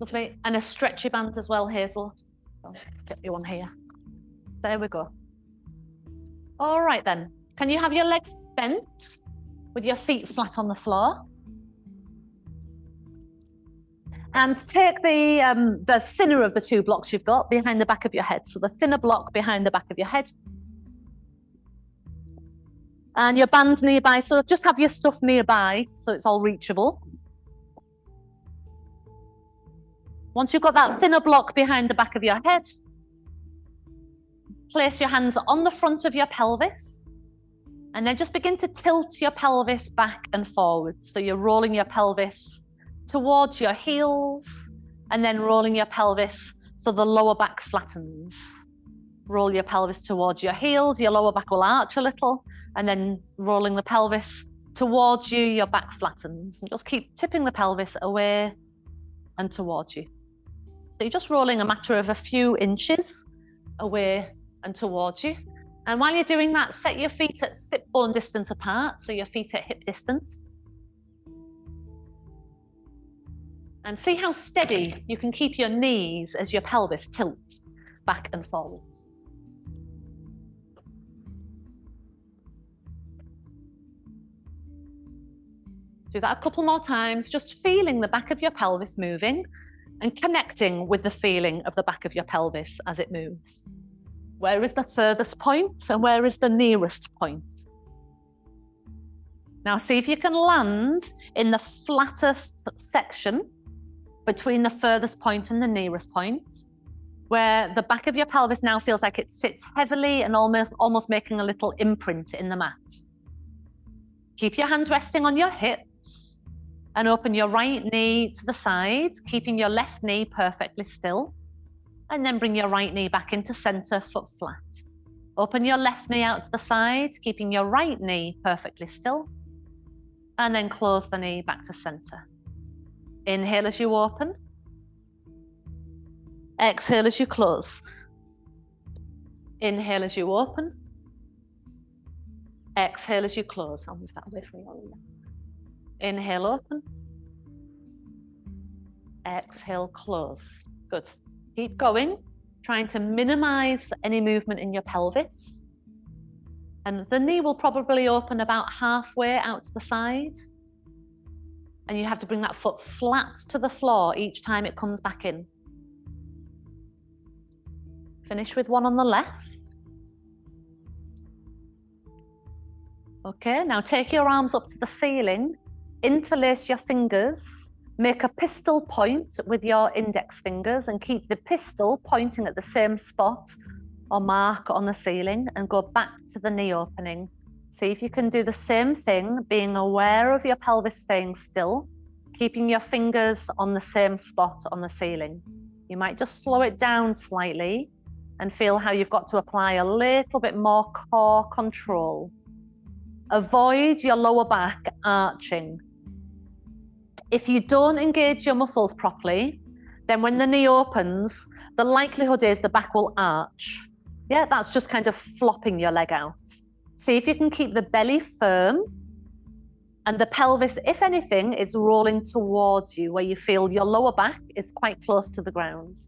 Lovely. And a stretchy band as well, Hazel. I'll get you one here. There we go. All right then. Can you have your legs bent with your feet flat on the floor? And take the thinner of the two blocks you've got behind the back of your head. So the thinner block behind the back of your head. And your band nearby. So just have your stuff nearby so it's all reachable. Once you've got that thinner block behind the back of your head, place your hands on the front of your pelvis. And then just begin to tilt your pelvis back and forwards. So you're rolling your pelvis towards your heels and then rolling your pelvis so the lower back flattens. Roll your pelvis towards your heels, your lower back will arch a little, and then rolling the pelvis towards you, your back flattens. And just keep tipping the pelvis away and towards you. So you're just rolling a matter of a few inches away and towards you. And while you're doing that, set your feet at sit bone distance apart, so your feet at hip distance. And see how steady you can keep your knees as your pelvis tilts back and forwards. Do that a couple more times, just feeling the back of your pelvis moving and connecting with the feeling of the back of your pelvis as it moves. Where is the furthest point and where is the nearest point? Now see if you can land in the flattest section between the furthest point and the nearest point, where the back of your pelvis now feels like it sits heavily and almost making a little imprint in the mat. Keep your hands resting on your hips and open your right knee to the side, keeping your left knee perfectly still. And then bring your right knee back into center, foot flat. Open your left knee out to the side, keeping your right knee perfectly still. And then close the knee back to center. Inhale as you open. Exhale as you close. Inhale as you open. Exhale as you close. I'll move that away from you. Inhale, open. Exhale, close. Good. Keep going, trying to minimize any movement in your pelvis. And the knee will probably open about halfway out to the side. And you have to bring that foot flat to the floor each time it comes back in. Finish with one on the left. Okay, now take your arms up to the ceiling, interlace your fingers. Make a pistol point with your index fingers and keep the pistol pointing at the same spot or mark on the ceiling and go back to the knee opening. See if you can do the same thing, being aware of your pelvis staying still, keeping your fingers on the same spot on the ceiling. You might just slow it down slightly and feel how you've got to apply a little bit more core control. Avoid your lower back arching. If you don't engage your muscles properly, then when the knee opens, the likelihood is the back will arch. Yeah, that's just kind of flopping your leg out. See if you can keep the belly firm and the pelvis, if anything, is rolling towards you where you feel your lower back is quite close to the ground.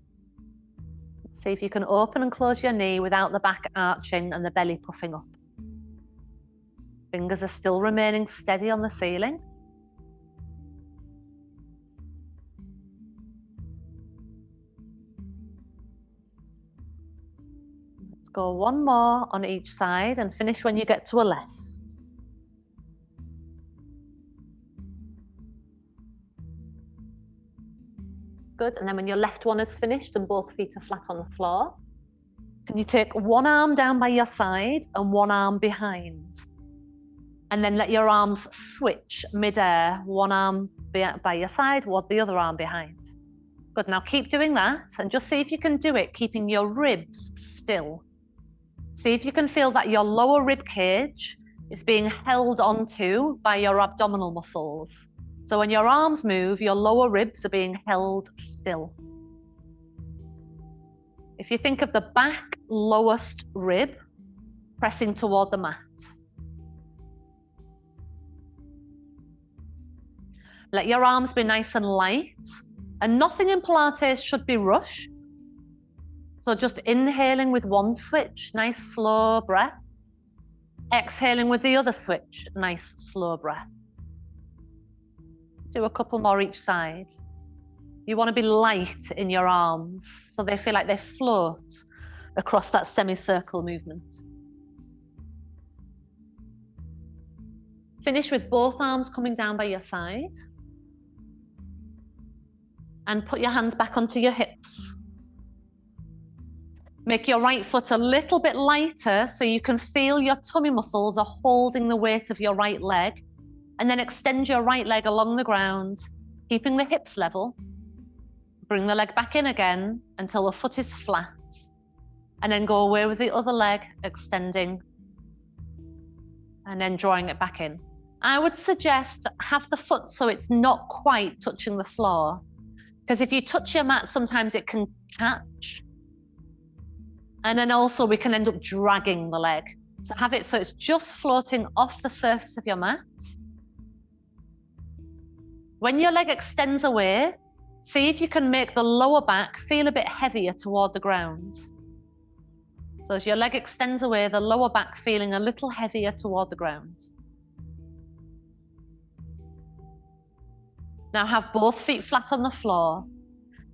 See if you can open and close your knee without the back arching and the belly puffing up. Fingers are still remaining steady on the ceiling. Go one more on each side and finish when you get to a left. Good, and then when your left one is finished and both feet are flat on the floor, can you take one arm down by your side and one arm behind? And then let your arms switch mid-air, one arm by your side, the other arm behind. Good, now keep doing that and just see if you can do it, keeping your ribs still. See if you can feel that your lower rib cage is being held onto by your abdominal muscles. So when your arms move, your lower ribs are being held still. If you think of the back lowest rib pressing toward the mat. Let your arms be nice and light And nothing in Pilates should be rushed. So just inhaling with one switch, nice slow breath. Exhaling with the other switch, nice slow breath. Do a couple more each side. You want to be light in your arms so they feel like they float across that semicircle movement. Finish with both arms coming down by your side. And put your hands back onto your hips. Make your right foot a little bit lighter so you can feel your tummy muscles are holding the weight of your right leg. And then extend your right leg along the ground, keeping the hips level. Bring the leg back in again until the foot is flat. And then go away with the other leg, extending. And then drawing it back in. I would suggest have the foot so it's not quite touching the floor. Because if you touch your mat, sometimes it can catch. And then also we can end up dragging the leg. So have it so it's just floating off the surface of your mat. When your leg extends away, see if you can make the lower back feel a bit heavier toward the ground. So as your leg extends away, the lower back feeling a little heavier toward the ground. Now have both feet flat on the floor.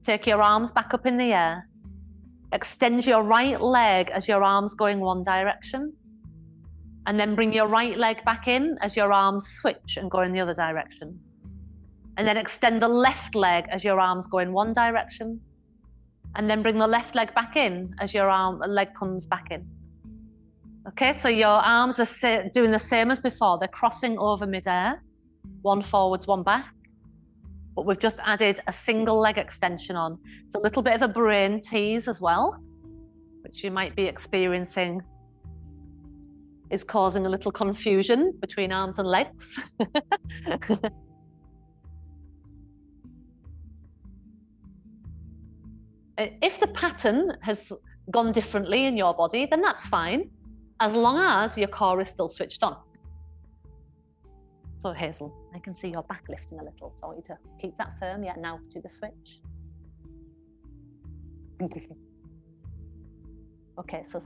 Take your arms back up in the air. Extend your right leg as your arms go in one direction. And then bring your right leg back in as your arms switch and go in the other direction. And then extend the left leg as your arms go in one direction. And then bring the left leg back in as your leg comes back in. Okay, so your arms are doing the same as before. They're crossing over midair. One forwards, one back. But we've just added a single leg extension on. It's a little bit of a brain tease as well, which you might be experiencing is causing a little confusion between arms and legs. If the pattern has gone differently in your body, then that's fine, as long as your core is still switched on. So Hazel, I can see your back lifting a little, so I want you to keep that firm. Yeah, now do the switch. Okay, so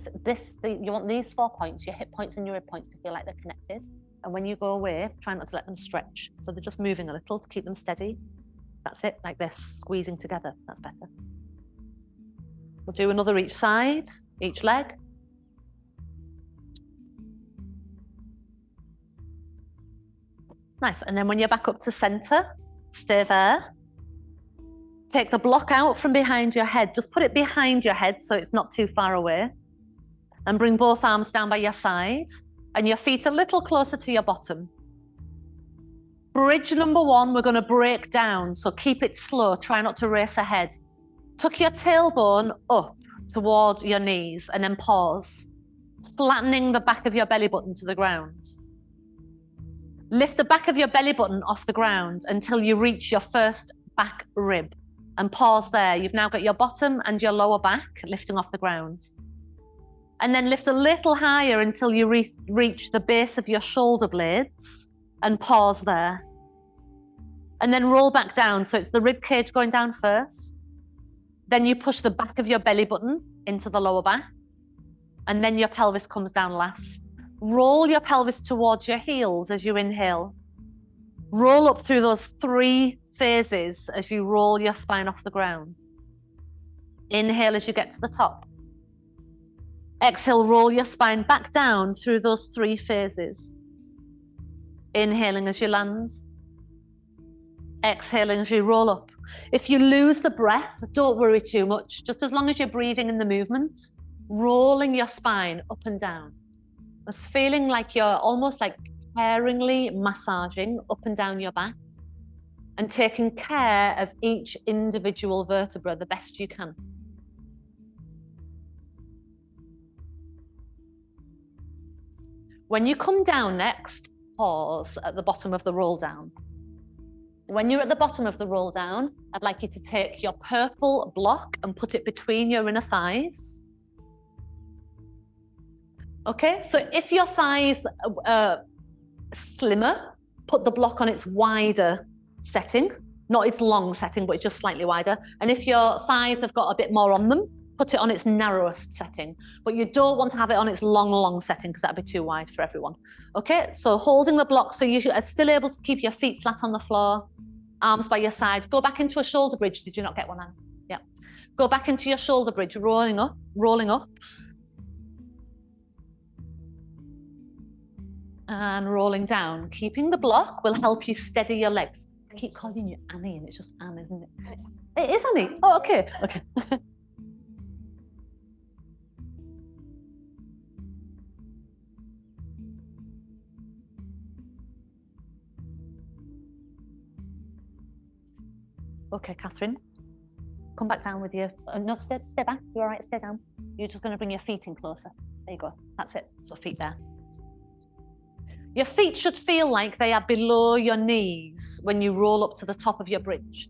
you want these 4 points, your hip points and your rib points, to feel like they're connected. And when you go away, try not to let them stretch. So they're just moving a little to keep them steady. That's it, like they're squeezing together. That's better. We'll do another each side, each leg. Nice, and then when you're back up to center, stay there. Take the block out from behind your head. Just put it behind your head so it's not too far away. And bring both arms down by your side and your feet a little closer to your bottom. Bridge number 1, we're going to break down, so keep it slow. Try not to race ahead. Tuck your tailbone up towards your knees and then pause, flattening the back of your belly button to the ground. Lift the back of your belly button off the ground until you reach your first back rib and pause there. You've now got your bottom and your lower back lifting off the ground. And then lift a little higher until you reach the base of your shoulder blades and pause there. And then roll back down. So it's the rib cage going down first. Then you push the back of your belly button into the lower back. And then your pelvis comes down last. Roll your pelvis towards your heels as you inhale. Roll up through those 3 phases as you roll your spine off the ground. Inhale as you get to the top. Exhale, roll your spine back down through those 3 phases. Inhaling as you land. Exhaling as you roll up. If you lose the breath, don't worry too much. Just as long as you're breathing in the movement, rolling your spine up and down. It's feeling like you're almost like caringly massaging up and down your back and taking care of each individual vertebra the best you can. When you come down next, pause at the bottom of the roll down. When you're at the bottom of the roll down, I'd like you to take your purple block and put it between your inner thighs. Okay, so if your thighs are slimmer, put the block on its wider setting. Not its long setting, but it's just slightly wider. And if your thighs have got a bit more on them, put it on its narrowest setting. But you don't want to have it on its long setting because that'd be too wide for everyone. Okay, so holding the block so you are still able to keep your feet flat on the floor, arms by your side. Go back into a shoulder bridge. Did you not get one, Anne? Yeah. Go back into your shoulder bridge, rolling up. And rolling down. Keeping the block will help you steady your legs. I keep calling you Annie and it's just Anne, isn't it? It is Annie. Oh, okay. Okay, Catherine. Come back down with you. No, stay back. You're all right, stay down. You're just going to bring your feet in closer. There you go. That's it. So feet there. Your feet should feel like they are below your knees when you roll up to the top of your bridge.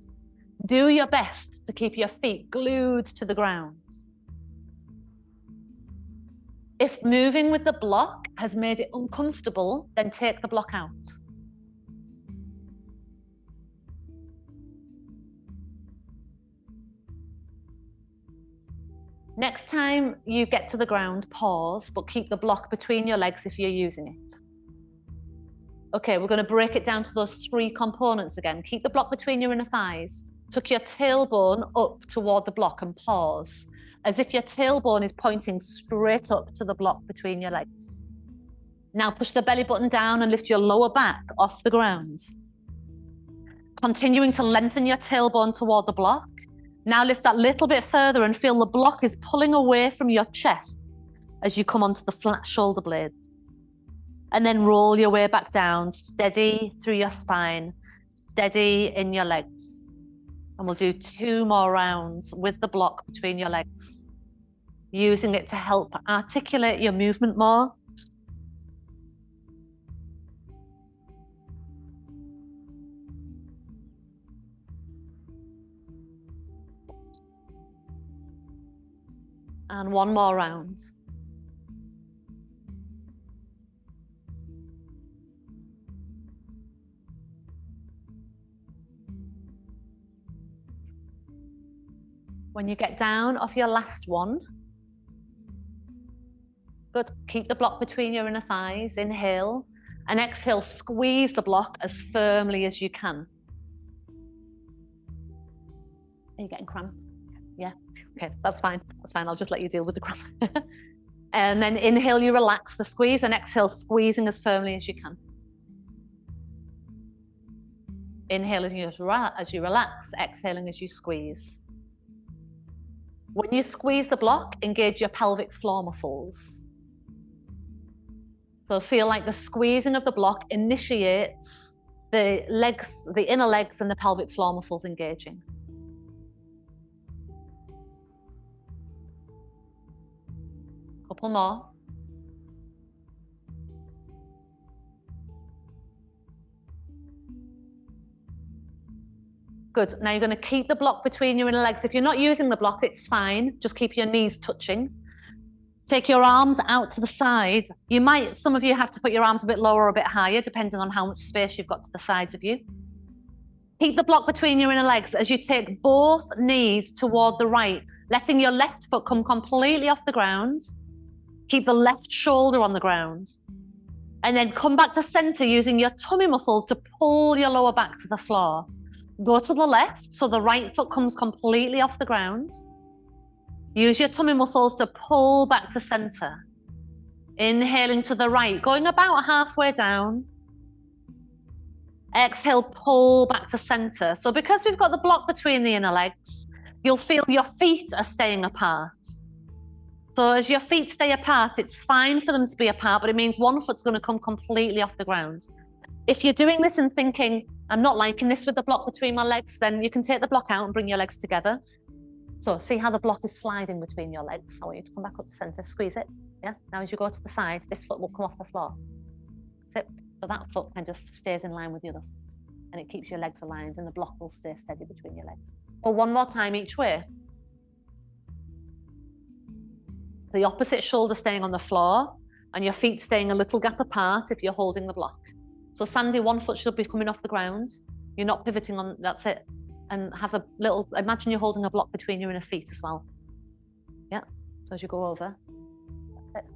Do your best to keep your feet glued to the ground. If moving with the block has made it uncomfortable, then take the block out. Next time you get to the ground, pause, but keep the block between your legs if you're using it. Okay, we're going to break it down to those 3 components again. Keep the block between your inner thighs. Tuck your tailbone up toward the block and pause, as if your tailbone is pointing straight up to the block between your legs. Now push the belly button down and lift your lower back off the ground. Continuing to lengthen your tailbone toward the block. Now lift that little bit further and feel the block is pulling away from your chest as you come onto the flat shoulder blades. And then roll your way back down, steady through your spine, steady in your legs. And we'll do 2 more rounds with the block between your legs, using it to help articulate your movement more. And 1 more round. When you get down off your last one, good, keep the block between your inner thighs, inhale, and exhale, squeeze the block as firmly as you can. Are you getting cramp? Yeah, okay, that's fine, I'll just let you deal with the cramp. And then inhale, you relax the squeeze, and exhale, squeezing as firmly as you can. Inhale as you relax, exhaling as you squeeze. When you squeeze the block, engage your pelvic floor muscles. So feel like the squeezing of the block initiates the legs, the inner legs and the pelvic floor muscles engaging. Couple more. Good. Now you're going to keep the block between your inner legs. If you're not using the block, it's fine. Just keep your knees touching. Take your arms out to the side. Some of you have to put your arms a bit lower or a bit higher, depending on how much space you've got to the sides of you. Keep the block between your inner legs as you take both knees toward the right, letting your left foot come completely off the ground. Keep the left shoulder on the ground. And then come back to center using your tummy muscles to pull your lower back to the floor. Go to the left, so the right foot comes completely off the ground. Use your tummy muscles to pull back to center. Inhaling to the right, going about halfway down. Exhale, pull back to center. So because we've got the block between the inner legs, you'll feel your feet are staying apart. So as your feet stay apart, it's fine for them to be apart, but it means one foot's going to come completely off the ground. If you're doing this and thinking, I'm not liking this with the block between my legs, then you can take the block out and bring your legs together. So see how the block is sliding between your legs. I want you to come back up to center, squeeze it. Yeah. Now as you go to the side, this foot will come off the floor. That's it. So that foot kind of stays in line with the other foot, and it keeps your legs aligned, and the block will stay steady between your legs. Or 1 more time each way. The opposite shoulder staying on the floor, and your feet staying a little gap apart if you're holding the block. So Sandy, 1 foot should be coming off the ground. You're not pivoting on, that's it. And have a little, imagine you're holding a block between your inner feet as well. Yeah, so as you go over. That's it.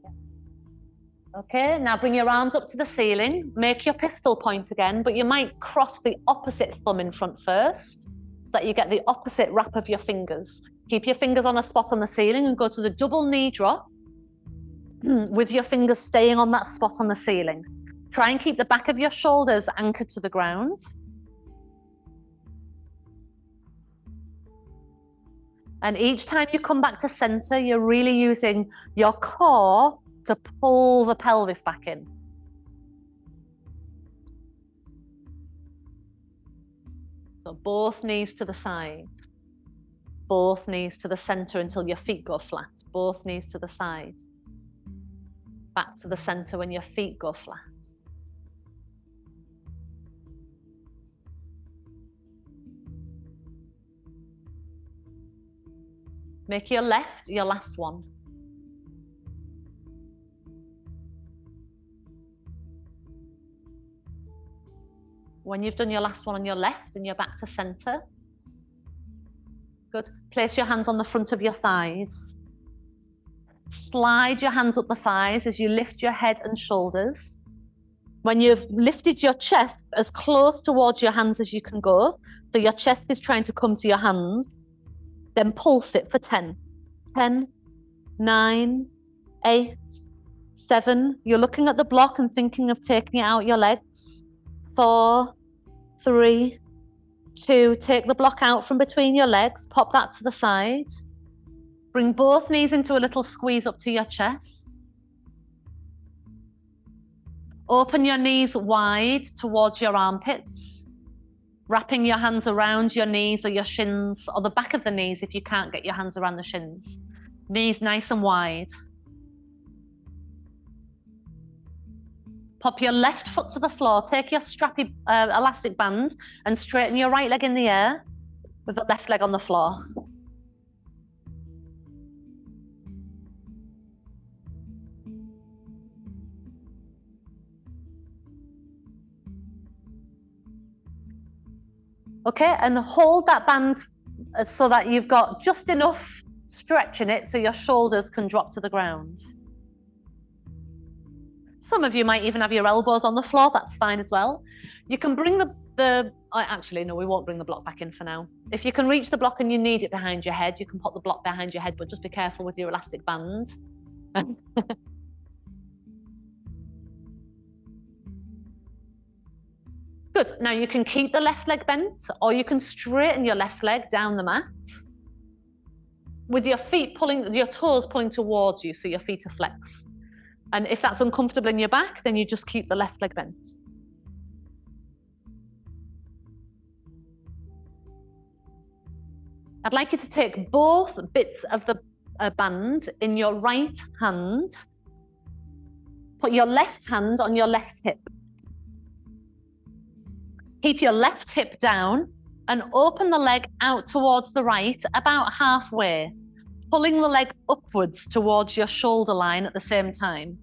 Yeah. Okay, now bring your arms up to the ceiling. Make your pistol point again, but you might cross the opposite thumb in front first, so that you get the opposite wrap of your fingers. Keep your fingers on a spot on the ceiling and go to the double knee drop with your fingers staying on that spot on the ceiling. Try and keep the back of your shoulders anchored to the ground. And each time you come back to center, you're really using your core to pull the pelvis back in. So both knees to the side. Both knees to the center until your feet go flat. Both knees to the side. Back to the center when your feet go flat. Make your left your last one. When you've done your last one on your left and you're back to center, good. Place your hands on the front of your thighs. Slide your hands up the thighs as you lift your head and shoulders. When you've lifted your chest as close towards your hands as you can go, so your chest is trying to come to your hands, then pulse it for 10. 10, 9, 8, 7. You're looking at the block and thinking of taking it out your legs. 4, 3, 2. Take the block out from between your legs. Pop that to the side. Bring both knees into a little squeeze up to your chest. Open your knees wide towards your armpits. Wrapping your hands around your knees or your shins, or the back of the knees if you can't get your hands around the shins. Knees nice and wide. Pop your left foot to the floor. Take your strappy elastic band and straighten your right leg in the air with the left leg on the floor. Okay, and hold that band so that you've got just enough stretch in it so your shoulders can drop to the ground. Some of you might even have your elbows on the floor, that's fine as well. You can bring actually, no, we won't bring the block back in for now. If you can reach the block and you need it behind your head, you can put the block behind your head, but just be careful with your elastic band. Good. Now you can keep the left leg bent, or you can straighten your left leg down the mat with your feet pulling, your toes pulling towards you so your feet are flexed. And if that's uncomfortable in your back, then you just keep the left leg bent. I'd like you to take both bits of the band in your right hand. Put your left hand on your left hip. Keep your left hip down and open the leg out towards the right about halfway, pulling the leg upwards towards your shoulder line at the same time.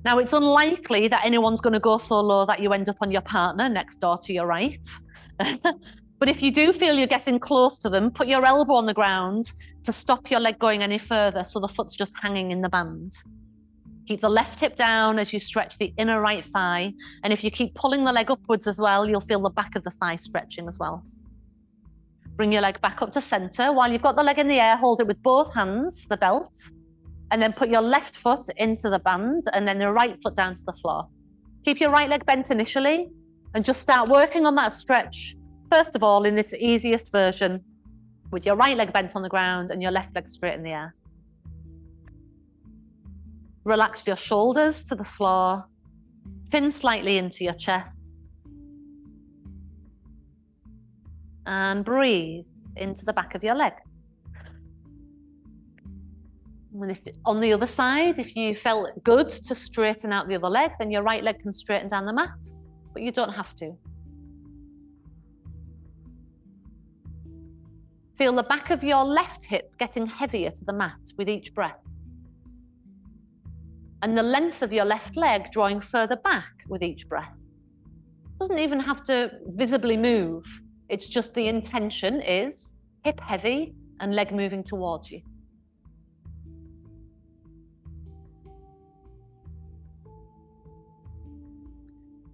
Now, it's unlikely that anyone's going to go so low that you end up on your partner next door to your right. But if you do feel you're getting close to them, put your elbow on the ground to stop your leg going any further so the foot's just hanging in the band. Keep the left hip down as you stretch the inner right thigh. And if you keep pulling the leg upwards as well, you'll feel the back of the thigh stretching as well. Bring your leg back up to center. While you've got the leg in the air, hold it with both hands, the belt, and then put your left foot into the band and then the right foot down to the floor. Keep your right leg bent initially and just start working on that stretch. First of all, in this easiest version, with your right leg bent on the ground and your left leg straight in the air. Relax your shoulders to the floor, chin slightly into your chest, and breathe into the back of your leg. And if on the other side, if you felt good to straighten out the other leg, then your right leg can straighten down the mat, but you don't have to. Feel the back of your left hip getting heavier to the mat with each breath. And the length of your left leg drawing further back with each breath. Doesn't even have to visibly move. It's just the intention is hip heavy and leg moving towards you.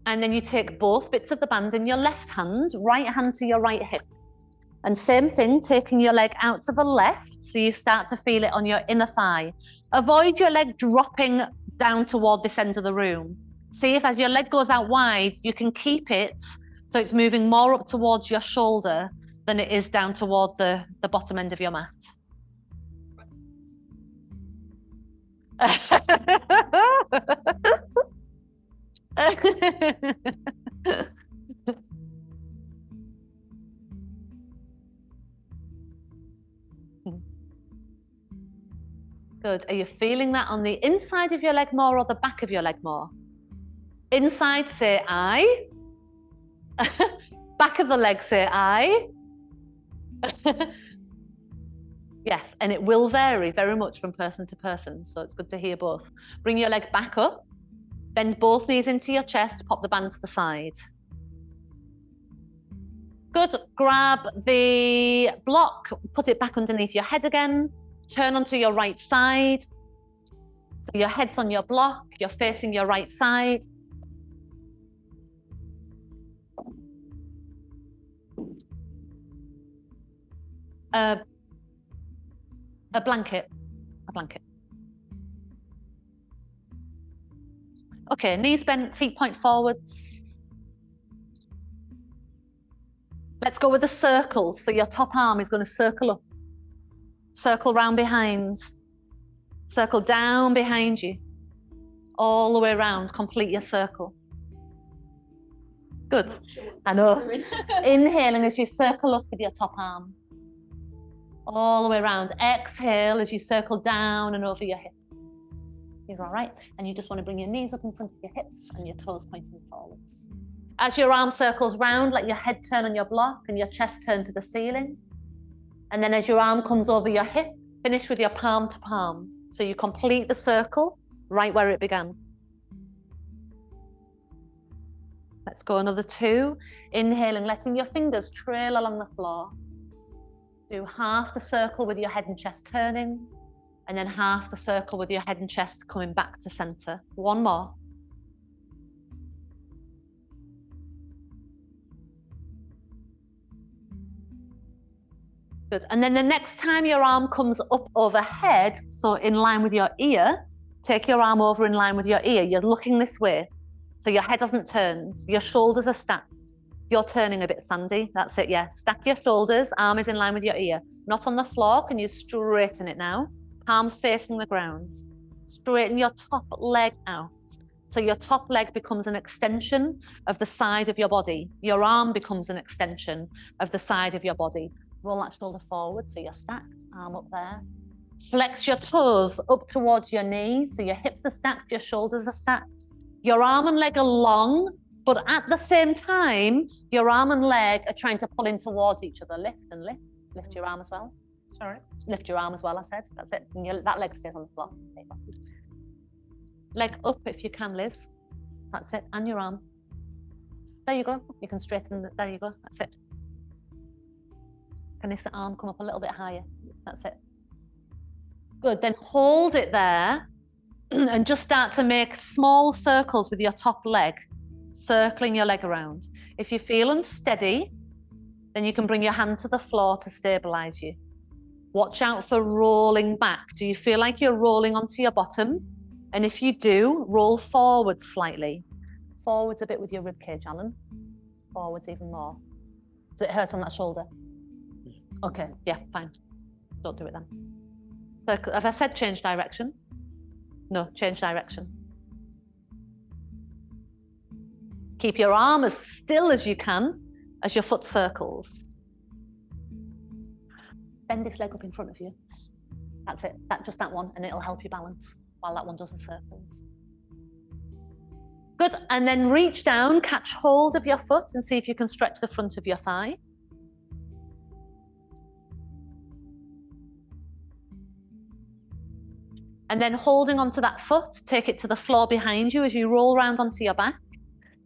And then you take both bits of the band in your left hand, right hand to your right hip. And same thing, taking your leg out to the left, so you start to feel it on your inner thigh. Avoid your leg dropping down toward this end of the room. See if as your leg goes out wide, you can keep it so it's moving more up towards your shoulder than it is down toward the bottom end of your mat. Good. Are you feeling that on the inside of your leg more or the back of your leg more? Inside, say I. Back of the leg, say I. Yes, and it will vary very much from person to person, so it's good to hear both. Bring your leg back up, bend both knees into your chest, pop the band to the side. Good. Grab the block, put it back underneath your head again, turn onto your right side. Your head's on your block, you're facing your right side. A blanket. Okay, knees bent, feet point forwards. Let's go with a circle. So your top arm is going to circle up. Circle round behind. Circle down behind you. All the way around, complete your circle. Good. I know. Inhaling as you circle up with your top arm. All the way around. Exhale as you circle down and over your hip. You're all right. And you just want to bring your knees up in front of your hips and your toes pointing forwards. As your arm circles round, let your head turn on your block and your chest turn to the ceiling. And then as your arm comes over your hip, finish with your palm to palm. So you complete the circle right where it began. Let's go another 2. Inhaling, letting your fingers trail along the floor. Do half the circle with your head and chest turning, and then half the circle with your head and chest coming back to center. One more. Good. And then the next time your arm comes up overhead, so in line with your ear, take your arm over in line with your ear. You're looking this way, so your head hasn't turned. Your shoulders are stacked. You're turning a bit, Sandy. That's it, yeah. Stack your shoulders, arm is in line with your ear. Not on the floor, can you straighten it now? Palm facing the ground. Straighten your top leg out. So your top leg becomes an extension of the side of your body. Your arm becomes an extension of the side of your body. Roll that shoulder forward, so you're stacked, arm up there. Flex your toes up towards your knees, so your hips are stacked, your shoulders are stacked. Your arm and leg are long, but at the same time, your arm and leg are trying to pull in towards each other. Lift and lift. Lift your arm as well. Sorry. Lift your arm as well, I said. That's it. And that leg stays on the floor. Leg up if you can, Liz. That's it. And your arm. There you go. You can straighten. There you go. That's it. Can this arm come up a little bit higher? That's it. Good. Then hold it there and just start to make small circles with your top leg, circling your leg around. If you feel unsteady, then you can bring your hand to the floor to stabilize you. Watch out for rolling back. Do you feel like you're rolling onto your bottom? And if you do, roll forward slightly. Forwards a bit with your ribcage, Alan. Forwards even more. Does it hurt on that shoulder? Okay, yeah, fine. Don't do it then. So, have I said change direction? No, change direction. Keep your arm as still as you can as your foot circles. Bend this leg up in front of you. That's it. Just that one, and it'll help you balance while that one does the circles. Good. And then reach down, catch hold of your foot and see if you can stretch the front of your thigh. And then holding onto that foot, take it to the floor behind you as you roll around onto your back.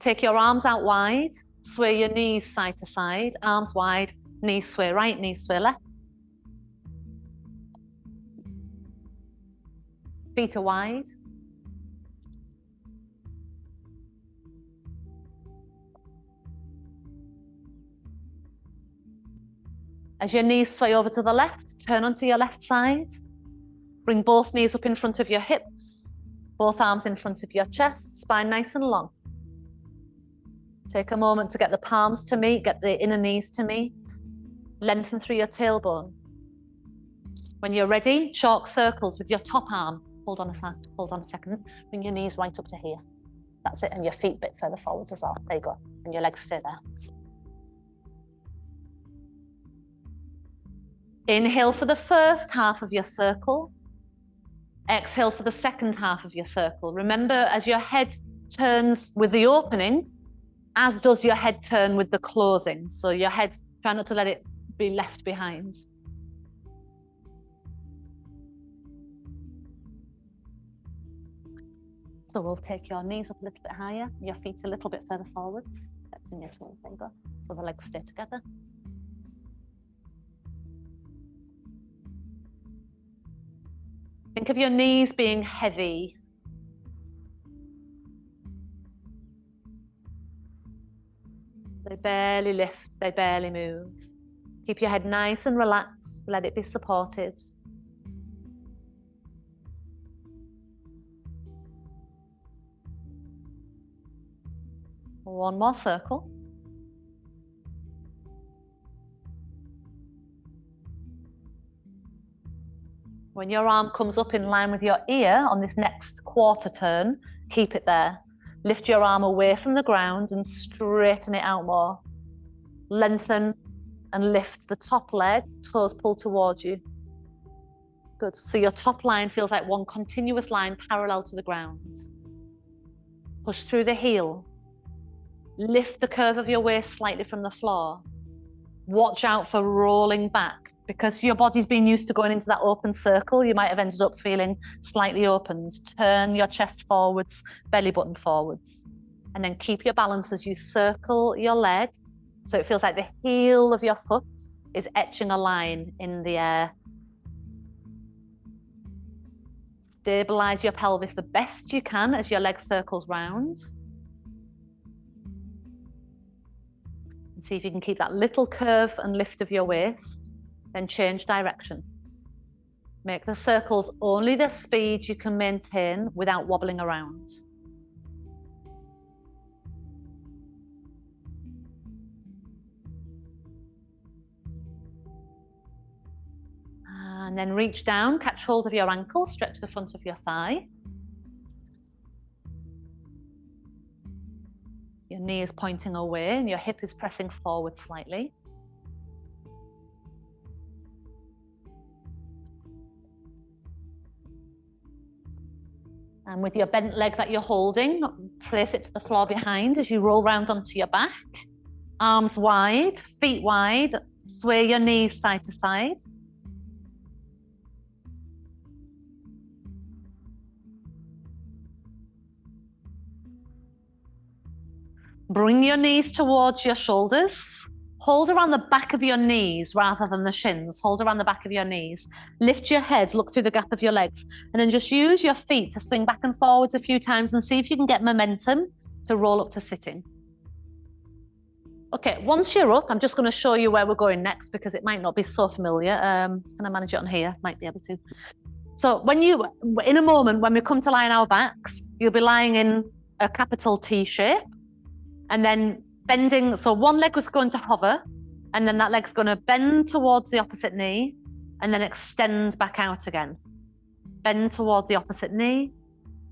Take your arms out wide, sway your knees side to side, arms wide, knees sway right, knees sway left. Feet are wide. As your knees sway over to the left, turn onto your left side. Bring both knees up in front of your hips, both arms in front of your chest, spine nice and long. Take a moment to get the palms to meet, get the inner knees to meet. Lengthen through your tailbone. When you're ready, chalk circles with your top arm. Hold on a second. Bring your knees right up to here. That's it, and your feet a bit further forwards as well. There you go, and your legs stay there. Inhale for the first half of your circle. Exhale for the second half of your circle. Remember, as your head turns with the opening, as does your head turn with the closing. So your head, try not to let it be left behind. So we'll take your knees up a little bit higher, your feet a little bit further forwards. Steps in your toes, there you go. So the legs stay together. Think of your knees being heavy. They barely lift, they barely move. Keep your head nice and relaxed, let it be supported. One more circle. When your arm comes up in line with your ear on this next quarter turn, keep it there. Lift your arm away from the ground and straighten it out more. Lengthen and lift the top leg, toes pull towards you. Good. So your top line feels like one continuous line parallel to the ground. Push through the heel. Lift the curve of your waist slightly from the floor. Watch out for rolling back. Because your body's been used to going into that open circle, you might have ended up feeling slightly opened. Turn your chest forwards, belly button forwards. And then keep your balance as you circle your leg. So it feels like the heel of your foot is etching a line in the air. Stabilize your pelvis the best you can as your leg circles round. And see if you can keep that little curve and lift of your waist. Then change direction. Make the circles only the speed you can maintain without wobbling around. And then reach down, catch hold of your ankle, stretch the front of your thigh. Your knee is pointing away and your hip is pressing forward slightly. And with your bent leg that you're holding, place it to the floor behind as you roll round onto your back. Arms wide, feet wide, sway your knees side to side. Bring your knees towards your shoulders. Hold around the back of your knees rather than the shins. Hold around the back of your knees. Lift your head, look through the gap of your legs, and then just use your feet to swing back and forwards a few times and see if you can get momentum to roll up to sitting. Okay, once you're up, I'm just going to show you where we're going next because it might not be so familiar. Can I manage it on here? Might be able to. So in a moment, when we come to lie on our backs, you'll be lying in a capital T shape and then bending, so one leg was going to hover, and then that leg's going to bend towards the opposite knee, and then extend back out again. Bend toward the opposite knee,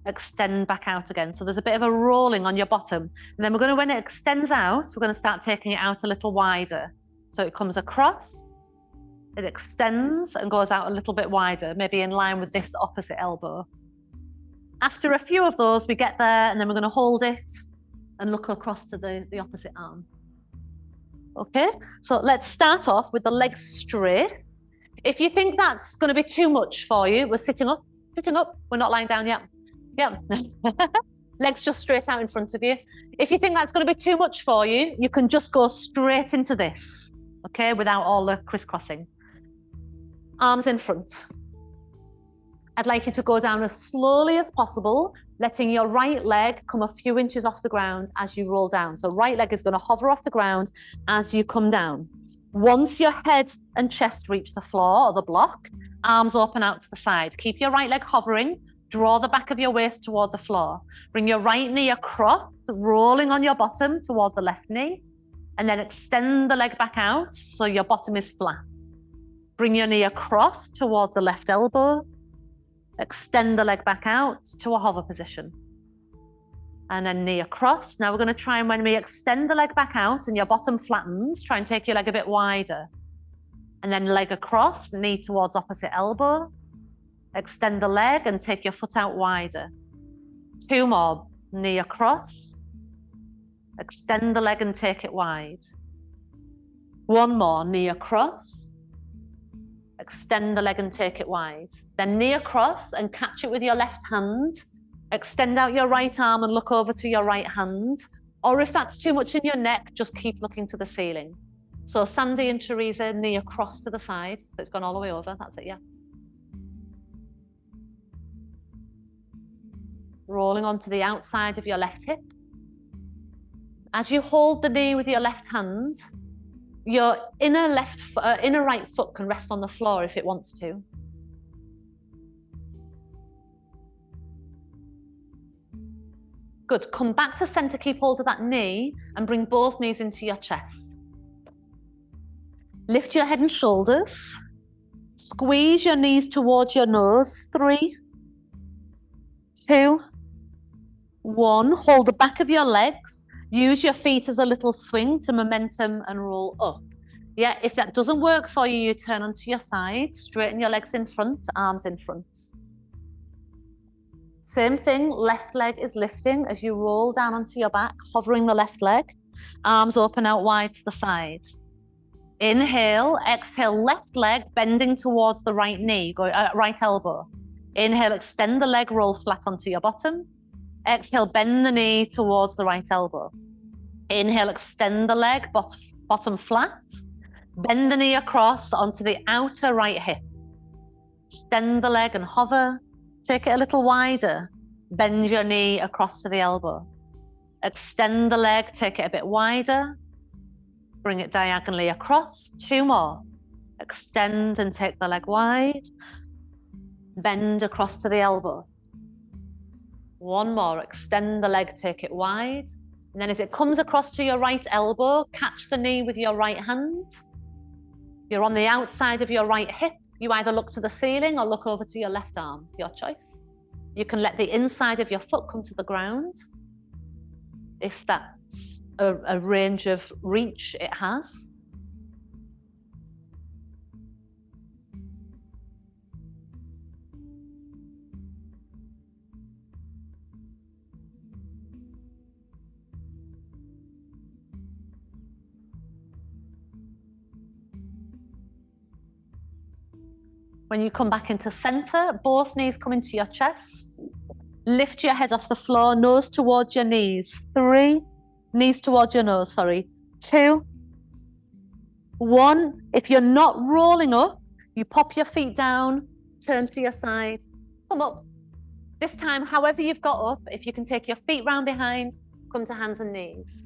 extend back out again. So there's a bit of a rolling on your bottom. And then when it extends out, we're going to start taking it out a little wider. So it comes across, it extends and goes out a little bit wider, maybe in line with this opposite elbow. After a few of those, we get there, and then we're going to hold it and look across to the opposite arm. Okay, so let's start off with the legs straight. If you think that's going to be too much for you, we're sitting up, we're not lying down yet. Yeah. Legs just straight out in front of you. If you think that's going to be too much for you, you can just go straight into this, okay, without all the crisscrossing. Arms in front. I'd like you to go down as slowly as possible, letting your right leg come a few inches off the ground as you roll down. So right leg is going to hover off the ground as you come down. Once your head and chest reach the floor or the block, arms open out to the side. Keep your right leg hovering. Draw the back of your waist toward the floor. Bring your right knee across, rolling on your bottom toward the left knee, and then extend the leg back out so your bottom is flat. Bring your knee across toward the left elbow. Extend the leg back out to a hover position. And then knee across. Now we're going to try, and when we extend the leg back out and your bottom flattens, try and take your leg a bit wider. And then leg across, knee towards opposite elbow. Extend the leg and take your foot out wider. 2 more. Knee across. Extend the leg and take it wide. 1 more. Knee across. Extend the leg and take it wide. Then knee across and catch it with your left hand. Extend out your right arm and look over to your right hand. Or if that's too much in your neck, just keep looking to the ceiling. So Sandy and Teresa, knee across to the side. So it's gone all the way over. That's it, yeah. Rolling onto the outside of your left hip. As you hold the knee with your left hand, your inner right foot can rest on the floor if it wants to. Good. Come back to center, keep hold of that knee, and bring both knees into your chest. Lift your head and shoulders. Squeeze your knees towards your nose. 3, 2, 1. Hold the back of your legs. Use your feet as a little swing to momentum and roll up. Yeah, if that doesn't work for you, you turn onto your side, straighten your legs in front, arms in front. Same thing, left leg is lifting as you roll down onto your back, hovering the left leg, arms open out wide to the side. Inhale, exhale, left leg bending towards the right knee, right elbow. Inhale, extend the leg, roll flat onto your bottom. Exhale, bend the knee towards the right elbow. Inhale, extend the leg, bottom flat. Bend the knee across onto the outer right hip. Extend the leg and hover. Take it a little wider. Bend your knee across to the elbow. Extend the leg, take it a bit wider. Bring it diagonally across. 2 more. Extend and take the leg wide. Bend across to the elbow. 1 more. Extend the leg, take it wide. And then as it comes across to your right elbow, catch the knee with your right hand. You're on the outside of your right hip. You either look to the ceiling or look over to your left arm, your choice. You can let the inside of your foot come to the ground, if that's a range of reach it has. When you come back into center, both knees come into your chest. Lift your head off the floor, nose towards your knees. 3, knees towards your nose, sorry. 2, 1. If you're not rolling up, you pop your feet down, turn to your side, come up. This time, however you've got up, if you can take your feet round behind, come to hands and knees.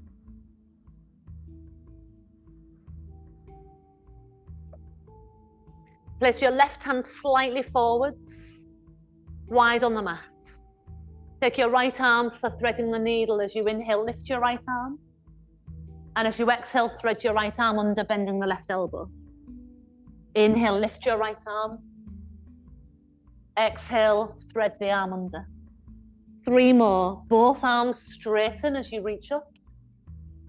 Place your left hand slightly forwards, wide on the mat. Take your right arm for threading the needle as you inhale, lift your right arm. And as you exhale, thread your right arm under, bending the left elbow. Inhale, lift your right arm. Exhale, thread the arm under. 3 more. Both arms straighten as you reach up.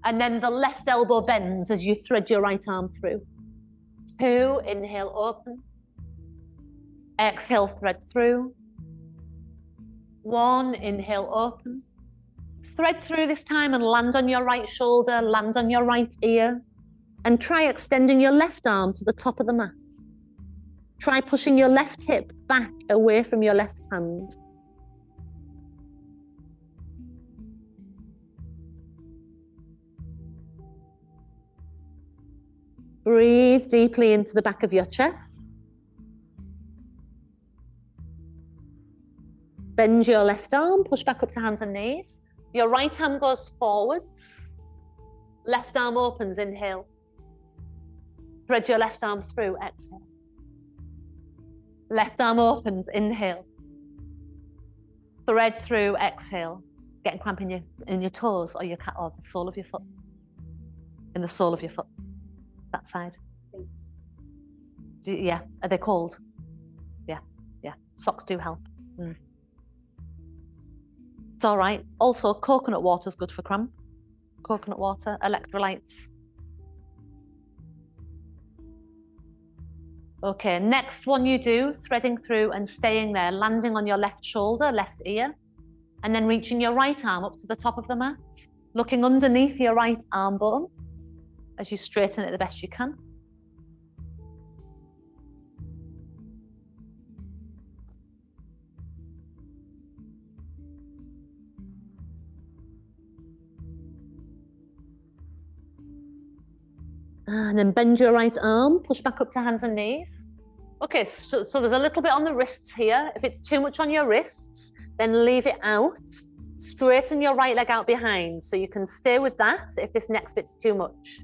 And then the left elbow bends as you thread your right arm through. 2, inhale, open. Exhale, thread through. 1, inhale, open. Thread through this time and land on your right shoulder, land on your right ear. And try extending your left arm to the top of the mat. Try pushing your left hip back away from your left hand. Breathe deeply into the back of your chest. Bend your left arm, push back up to hands and knees. Your right arm goes forwards. Left arm opens, inhale. Thread your left arm through, exhale. Left arm opens, inhale. Thread through, exhale. Getting cramp in your toes or the sole of your foot. In the sole of your foot. That side. Yeah. Are they cold? Yeah. Yeah. Socks do help. It's all right. Also, coconut water is good for cramp. Coconut water, electrolytes. Okay, next one you do, threading through and staying there, landing on your left shoulder, left ear, and then reaching your right arm up to the top of the mat, looking underneath your right arm bone as you straighten it the best you can. And then bend your right arm, push back up to hands and knees. Okay, so there's a little bit on the wrists here. If it's too much on your wrists, then leave it out. Straighten your right leg out behind so you can stay with that if this next bit's too much.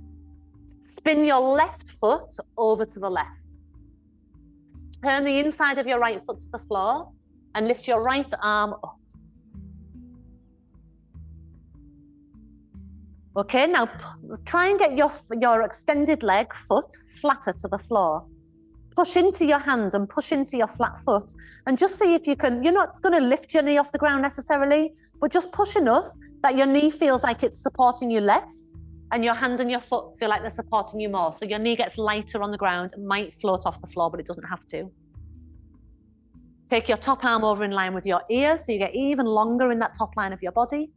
Spin your left foot over to the left. Turn the inside of your right foot to the floor and lift your right arm up. Okay, now try and get your extended leg, foot, flatter to the floor. Push into your hand and push into your flat foot and just see if you can, you're not going to lift your knee off the ground necessarily, but just push enough that your knee feels like it's supporting you less and your hand and your foot feel like they're supporting you more. So your knee gets lighter on the ground, it might float off the floor, but it doesn't have to. Take your top arm over in line with your ear so you get even longer in that top line of your body.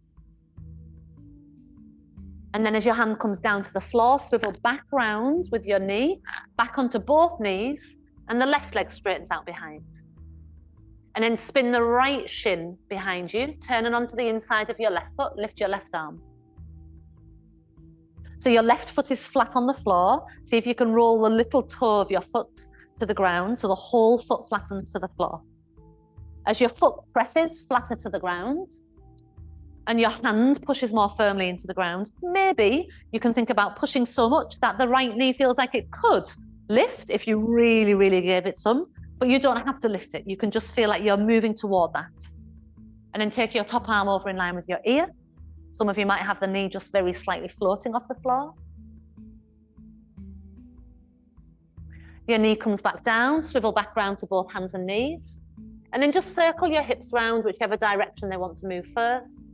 And then as your hand comes down to the floor, swivel back round with your knee, back onto both knees, and the left leg straightens out behind. And then spin the right shin behind you, turning onto the inside of your left foot, lift your left arm. So your left foot is flat on the floor. See if you can roll the little toe of your foot to the ground, so the whole foot flattens to the floor. As your foot presses flatter to the ground, and your hand pushes more firmly into the ground, maybe you can think about pushing so much that the right knee feels like it could lift if you really, really gave it some, but you don't have to lift it. You can just feel like you're moving toward that. And then take your top arm over in line with your ear. Some of you might have the knee just very slightly floating off the floor. Your knee comes back down, swivel back round to both hands and knees, and then just circle your hips round whichever direction they want to move first.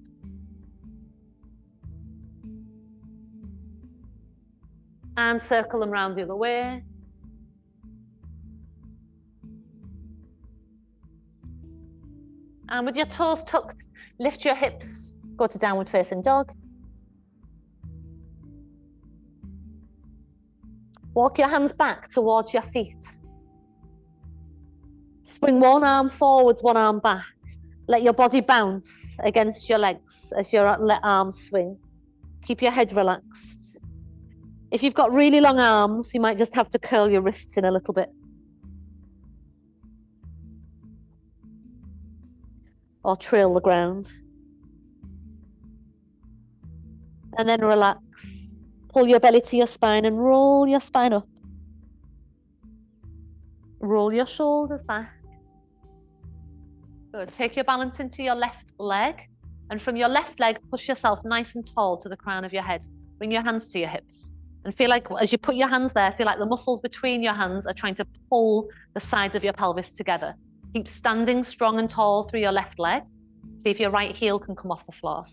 And circle them round the other way. And with your toes tucked, lift your hips, go to downward facing dog. Walk your hands back towards your feet. Swing one arm forwards, one arm back. Let your body bounce against your legs as your arms swing. Keep your head relaxed. If you've got really long arms, you might just have to curl your wrists in a little bit. Or trail the ground. And then relax. Pull your belly to your spine and roll your spine up. Roll your shoulders back. Good. Take your balance into your left leg. And from your left leg, push yourself nice and tall to the crown of your head. Bring your hands to your hips. And feel like, as you put your hands there, feel like the muscles between your hands are trying to pull the sides of your pelvis together. Keep standing strong and tall through your left leg. See if your right heel can come off the floor.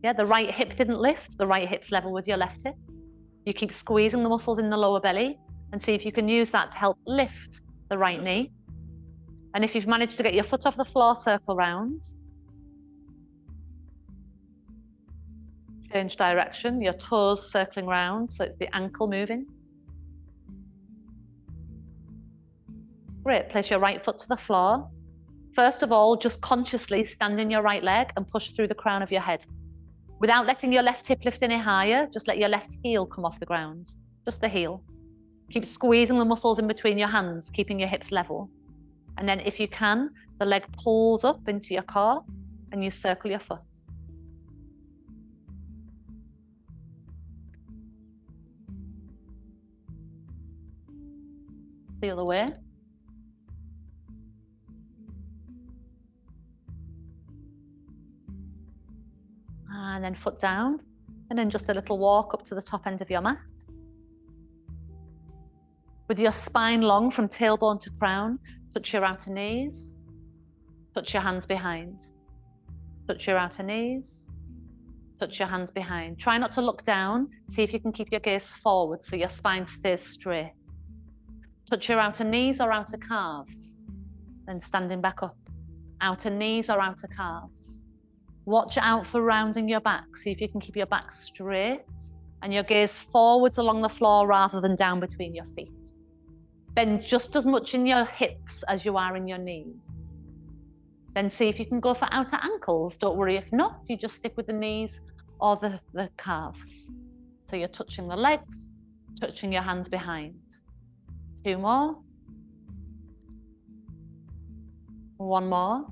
Yeah, the right hip didn't lift. The right hip's level with your left hip. You keep squeezing the muscles in the lower belly and see if you can use that to help lift the right knee. And if you've managed to get your foot off the floor, circle round. Change direction, your toes circling round, so it's the ankle moving. Great, place your right foot to the floor. First of all, just consciously stand in your right leg and push through the crown of your head. Without letting your left hip lift any higher, just let your left heel come off the ground. just the heel. Keep squeezing the muscles in between your hands, keeping your hips level. And then if you can, the leg pulls up into your core and you circle your foot. The other way. And then foot down, and then just a little walk up to the top end of your mat. With your spine long from tailbone to crown, touch your outer knees, touch your hands behind. Touch your outer knees, touch your hands behind. Try not to look down. See if you can keep your gaze forward so your spine stays straight. Touch your outer knees or outer calves, then standing back up. Outer knees or outer calves. Watch out for rounding your back. See if you can keep your back straight and your gaze forwards along the floor rather than down between your feet. Bend just as much in your hips as you are in your knees. Then see if you can go for outer ankles. Don't worry if not, you just stick with the knees or the calves. So you're touching the legs, touching your hands behind. 2 more. 1 more.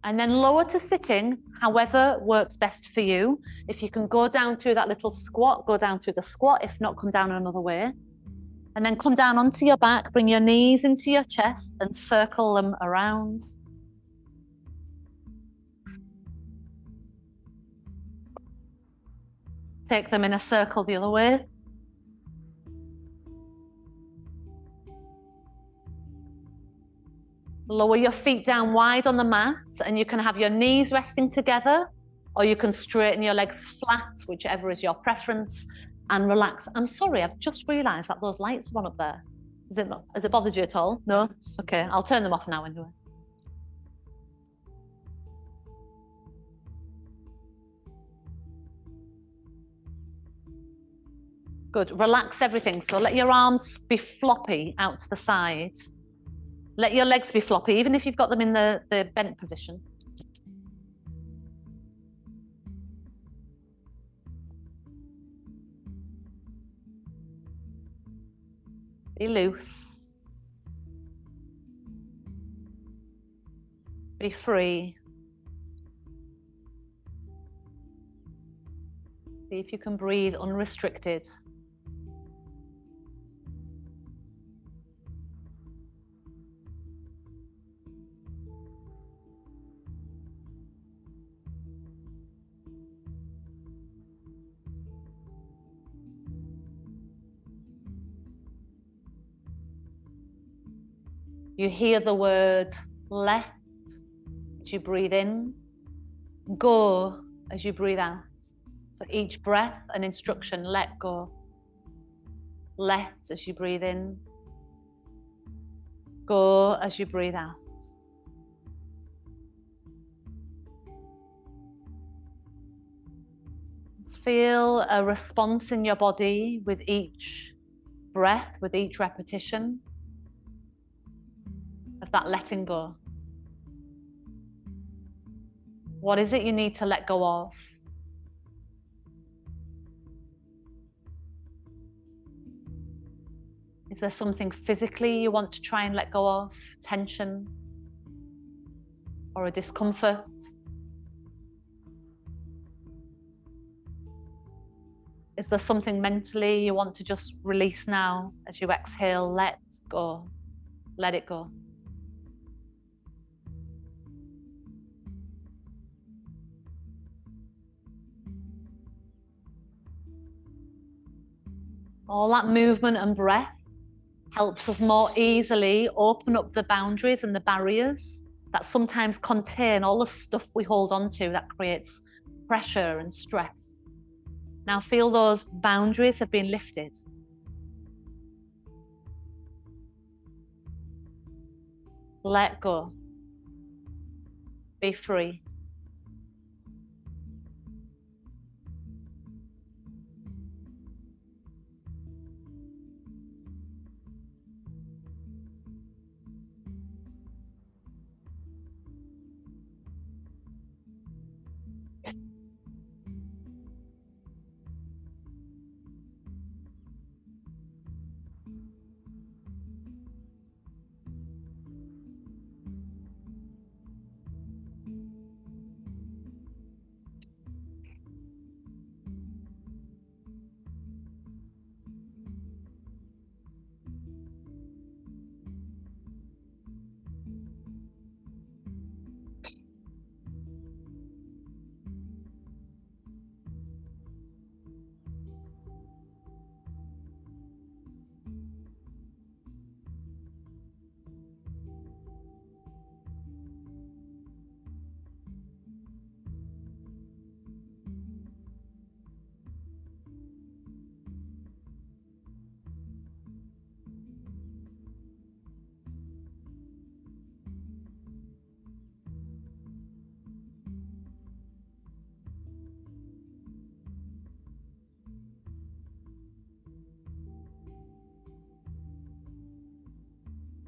And then lower to sitting, however works best for you. If you can go down through that little squat, go down through the squat. If not, come down another way. And then come down onto your back, bring your knees into your chest and circle them around. Take them in a circle the other way. Lower your feet down wide on the mat, and you can have your knees resting together, or you can straighten your legs flat, whichever is your preference, and relax. I'm sorry, I've just realised that those lights are on up there. Has it bothered you at all? No? Okay, I'll turn them off now anyway. Good, relax everything. So let your arms be floppy out to the side. Let your legs be floppy, even if you've got them in the bent position. Be loose. Be free. See if you can breathe unrestricted. You hear the word let as you breathe in, go as you breathe out. So each breath an instruction, let go. Let as you breathe in, go as you breathe out. Feel a response in your body with each breath, with each repetition of that letting go. What is it you need to let go of? Is there something physically you want to try and let go of? Tension or a discomfort? Is there something mentally you want to just release now as you exhale? Let go. Let it go. All that movement and breath helps us more easily open up the boundaries and the barriers that sometimes contain all the stuff we hold on to that creates pressure and stress. Now feel those boundaries have been lifted. Let go. Be free.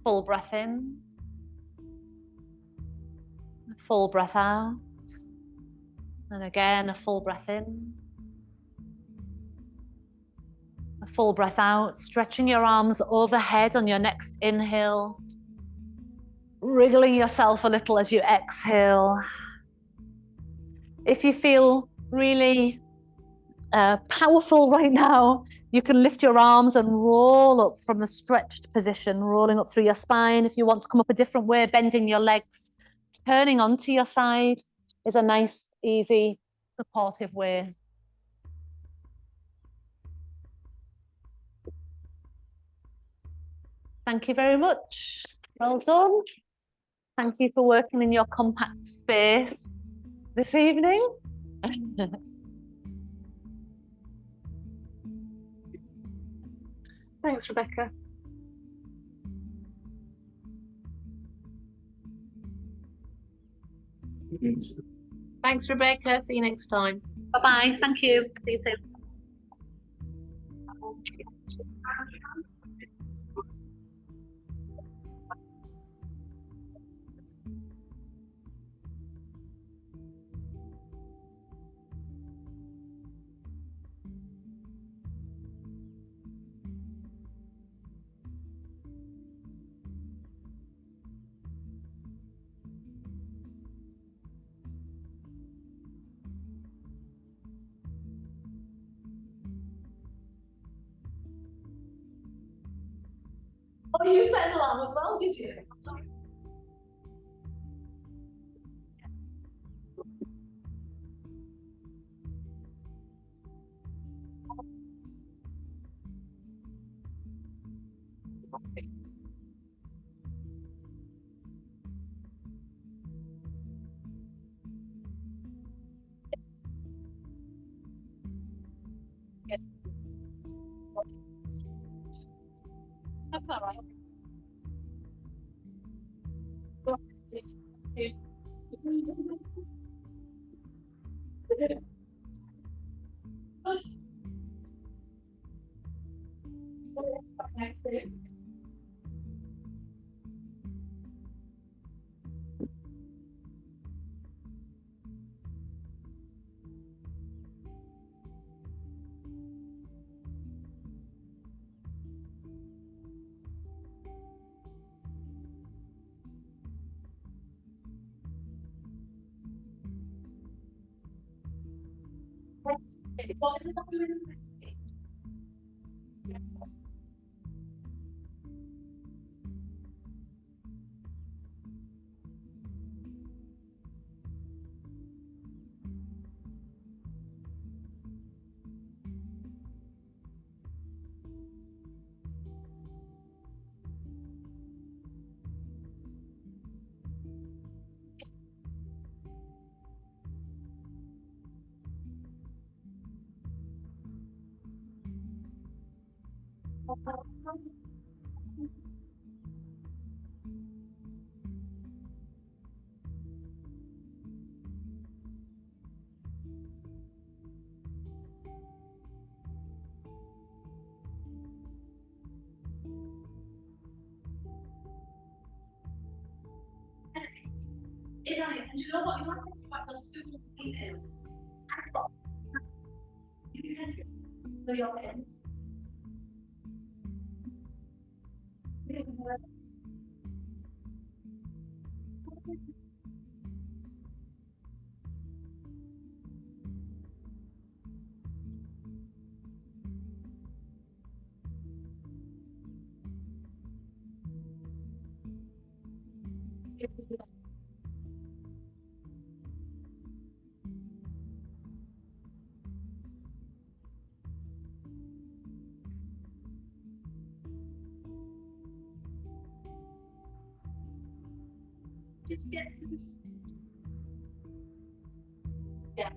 Full breath in. A full breath out. And again, a full breath in. A full breath out, stretching your arms overhead on your next inhale. Wriggling yourself a little as you exhale. If you feel really powerful right now, you can lift your arms and roll up from the stretched position, rolling up through your spine. If you want to come up a different way, bending your legs, turning onto your side is a nice, easy, supportive way. Thank you very much. Well done. Thank you for working in your compact space this evening. Thanks, Rebecca. Thanks, Rebecca. See you next time. Bye-bye. Thank you. See you soon. Oh, you set an alarm as well, did you? That's all right. Isn't it? And you know what? You want to think about those super emails. So you're in. Yeah.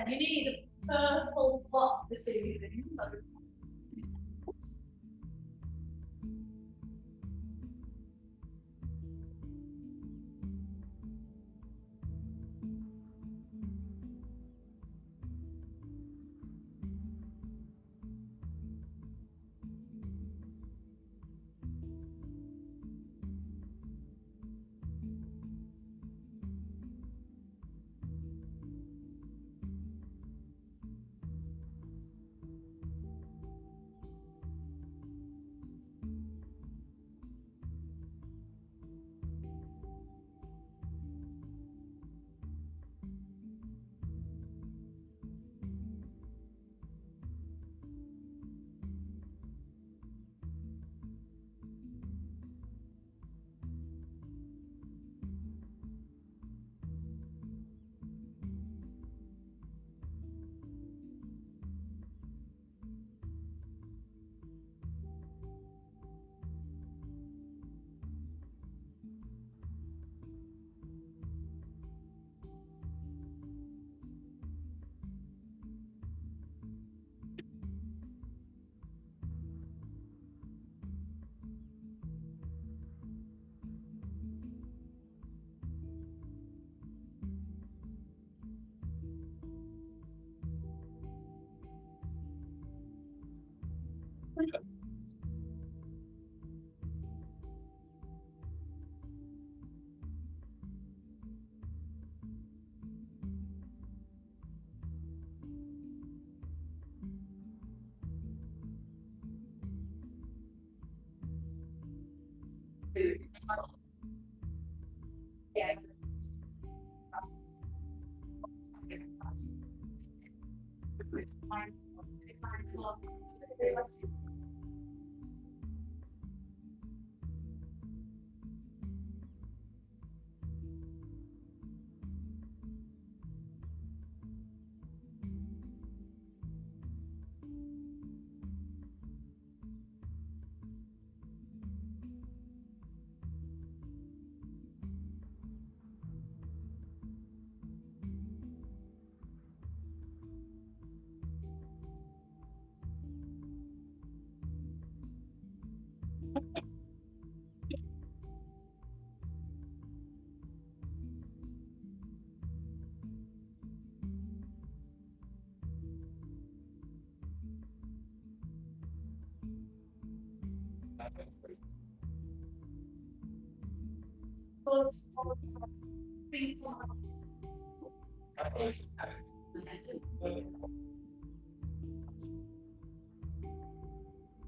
You need a purple block for soothing.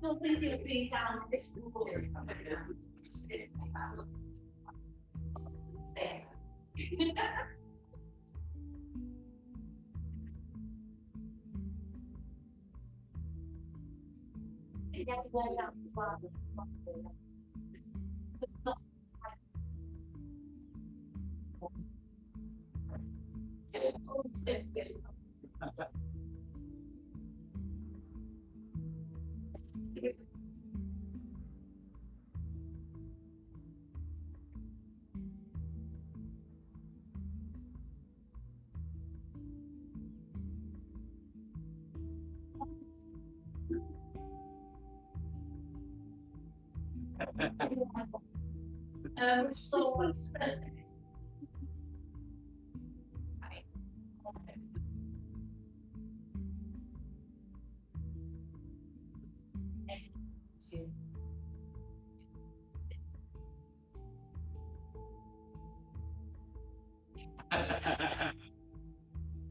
Don't think it'll be down this road. So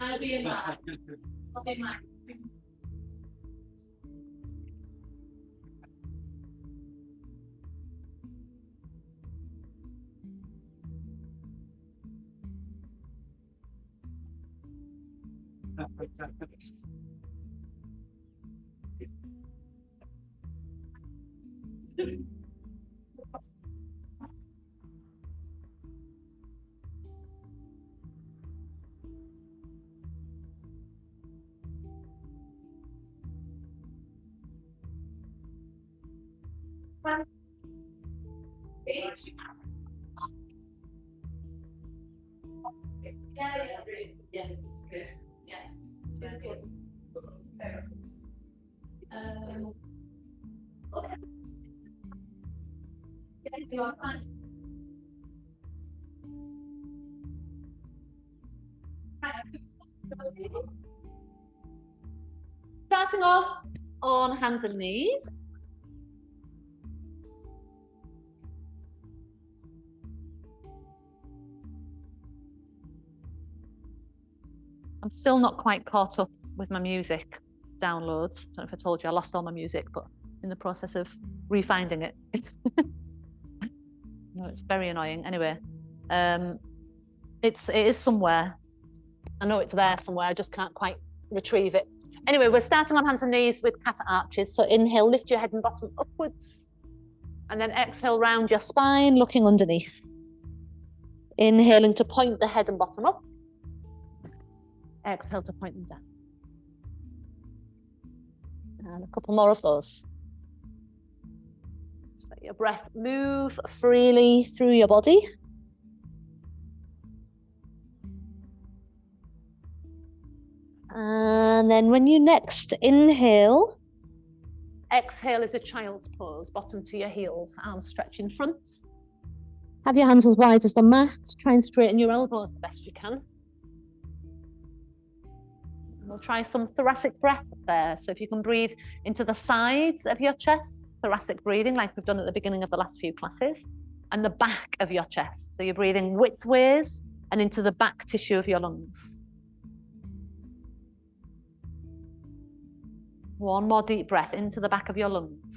I'll be in mind. I'll be in mind. Yeah, it's good. Yeah. Okay. Okay. You're fine. Starting off on hands and knees. I'm still not quite caught up with my music downloads. I don't know if I told you, I lost all my music, but in the process of refinding it. No, it's very annoying. Anyway, it is somewhere. I know it's there somewhere, I just can't quite retrieve it. Anyway, we're starting on hands and knees with cat arches. So inhale, lift your head and bottom upwards. And then exhale, round your spine, looking underneath. Inhaling to point the head and bottom up. Exhale to point them down. And a couple more of those. Just let your breath move freely through your body. And then when you next inhale, exhale is a child's pose, bottom to your heels, arms stretch in front. Have your hands as wide as the mat. Try and straighten your elbows the best you can. We'll try some thoracic breath there. So if you can breathe into the sides of your chest, thoracic breathing like we've done at the beginning of the last few classes, and the back of your chest. So you're breathing widthways and into the back tissue of your lungs. One more deep breath into the back of your lungs.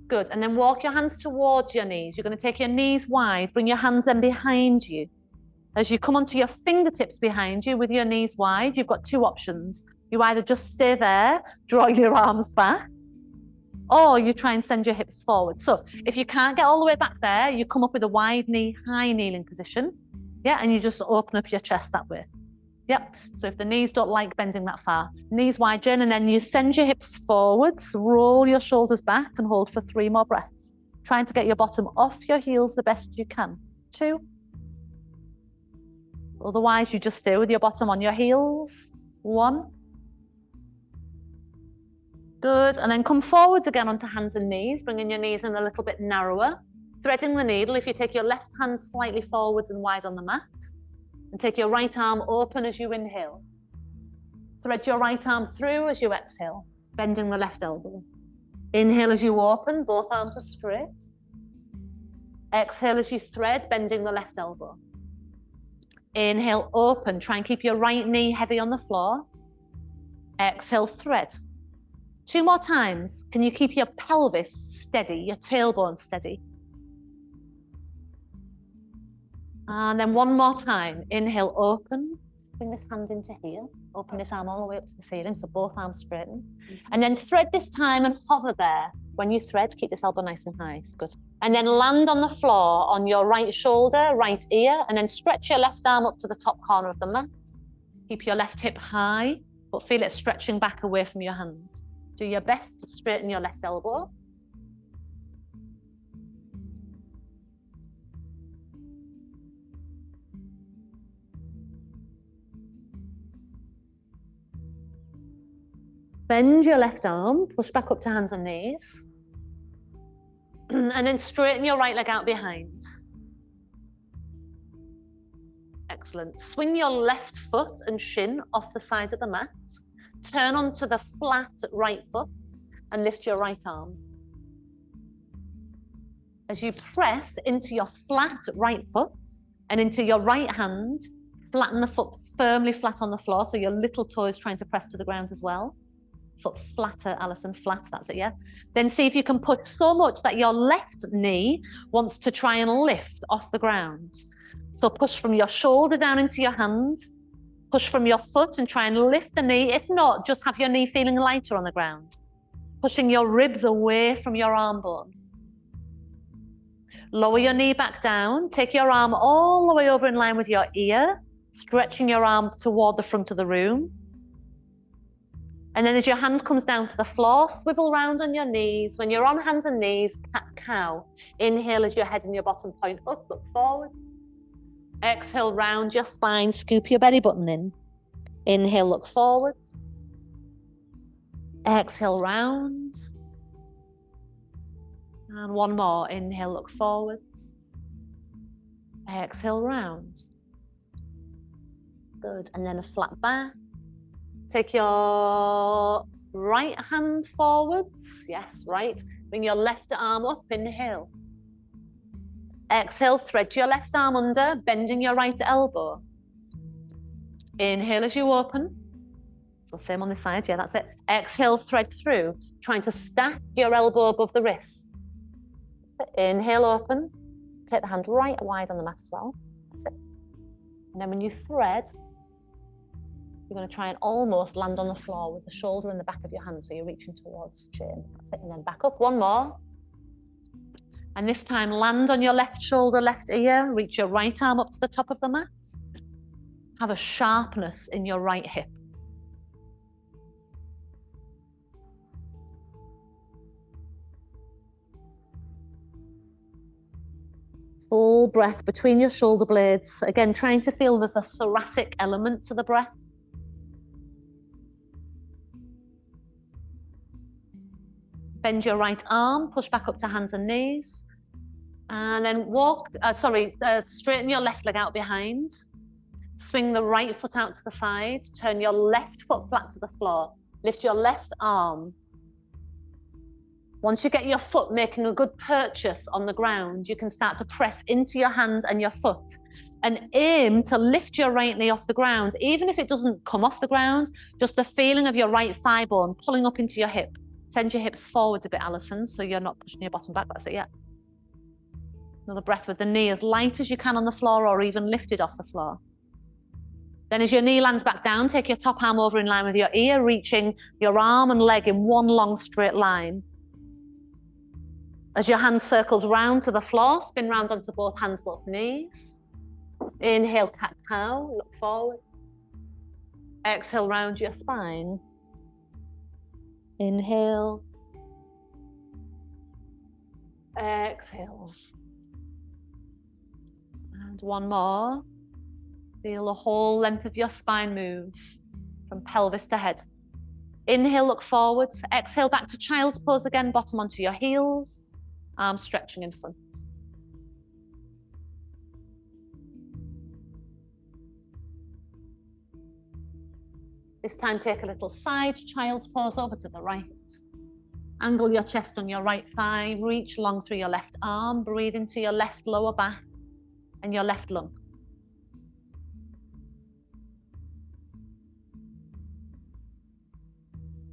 Good, and then walk your hands towards your knees. You're going to take your knees wide, bring your hands then behind you. As you come onto your fingertips behind you with your knees wide, you've got two options. You either just stay there, draw your arms back, or you try and send your hips forward. So if you can't get all the way back there, you come up with a wide knee, high kneeling position. Yeah, and you just open up your chest that way. Yep, so if the knees don't like bending that far, knees wide, Jen, and then you send your hips forwards, roll your shoulders back and hold for 3 more breaths. Trying to get your bottom off your heels the best you can. 2. Otherwise, you just stay with your bottom on your heels. 1. Good, and then come forwards again onto hands and knees, bringing your knees in a little bit narrower. Threading the needle, if you take your left hand slightly forwards and wide on the mat, and take your right arm open as you inhale. Thread your right arm through as you exhale, bending the left elbow. Inhale as you open, both arms are straight. Exhale as you thread, bending the left elbow. Inhale, open. Try and keep your right knee heavy on the floor. Exhale, thread. 2 more times. Can you keep your pelvis steady, your tailbone steady? And then 1 more time. Inhale, open. Bring this hand into here. Open this arm all the way up to the ceiling, so both arms straighten. And then thread this time and hover there. When you thread, keep this elbow nice and high. Good. And then land on the floor on your right shoulder, right ear, and then stretch your left arm up to the top corner of the mat. Keep your left hip high, but feel it stretching back away from your hand. Do your best to straighten your left elbow. Bend your left arm, push back up to hands and knees. And then straighten your right leg out behind. Excellent. Swing your left foot and shin off the side of the mat. Turn onto the flat right foot and lift your right arm. As you press into your flat right foot and into your right hand, flatten the foot firmly flat on the floor so your little toe is trying to press to the ground as well. Foot flatter, Alison, flat, that's it, yeah? Then see if you can push so much that your left knee wants to try and lift off the ground. So push from your shoulder down into your hand, push from your foot and try and lift the knee. If not, just have your knee feeling lighter on the ground. Pushing your ribs away from your arm bone. Lower your knee back down, take your arm all the way over in line with your ear, stretching your arm toward the front of the room. And then as your hand comes down to the floor, swivel round on your knees. When you're on hands and knees, cat-cow. Inhale as your head and your bottom point up, look forward. Exhale, round your spine, scoop your belly button in. Inhale, look forward. Exhale, round. And 1 more. Inhale, look forwards. Exhale, round. Good. And then a flat back. Take your right hand forwards. Yes, right. Bring your left arm up. Inhale. Exhale, thread your left arm under, bending your right elbow. Inhale as you open. So same on this side. Yeah, that's it. Exhale, thread through, trying to stack your elbow above the wrist. Inhale, open. Take the hand right wide on the mat as well. That's it. And then when you thread, you're going to try and almost land on the floor with the shoulder in the back of your hand, so you're reaching towards chin. That's it. And then back up 1 more. And this time land on your left shoulder, left ear, reach your right arm up to the top of the mat. Have a sharpness in your right hip. Full breath between your shoulder blades. Again, trying to feel there's a thoracic element to the breath. Bend your right arm, push back up to hands and knees. And then straighten your left leg out behind. Swing the right foot out to the side. Turn your left foot flat to the floor. Lift your left arm. Once you get your foot making a good purchase on the ground, you can start to press into your hand and your foot and aim to lift your right knee off the ground. Even if it doesn't come off the ground, just the feeling of your right thigh bone pulling up into your hip. Send your hips forward a bit, Alison, so you're not pushing your bottom back. That's it, yeah. Another breath with the knee as light as you can on the floor or even lifted off the floor. Then as your knee lands back down, take your top arm over in line with your ear, reaching your arm and leg in one long straight line. As your hand circles round to the floor, spin round onto both hands, both knees. Inhale, cat-cow, look forward. Exhale, round your spine. Inhale. Exhale. And 1 more. Feel the whole length of your spine move from pelvis to head. Inhale, look forwards. Exhale, back to child's pose again, bottom onto your heels. Arms stretching in front. This time take a little side child's pose over to the right. Angle your chest on your right thigh, reach long through your left arm, breathe into your left lower back and your left lung.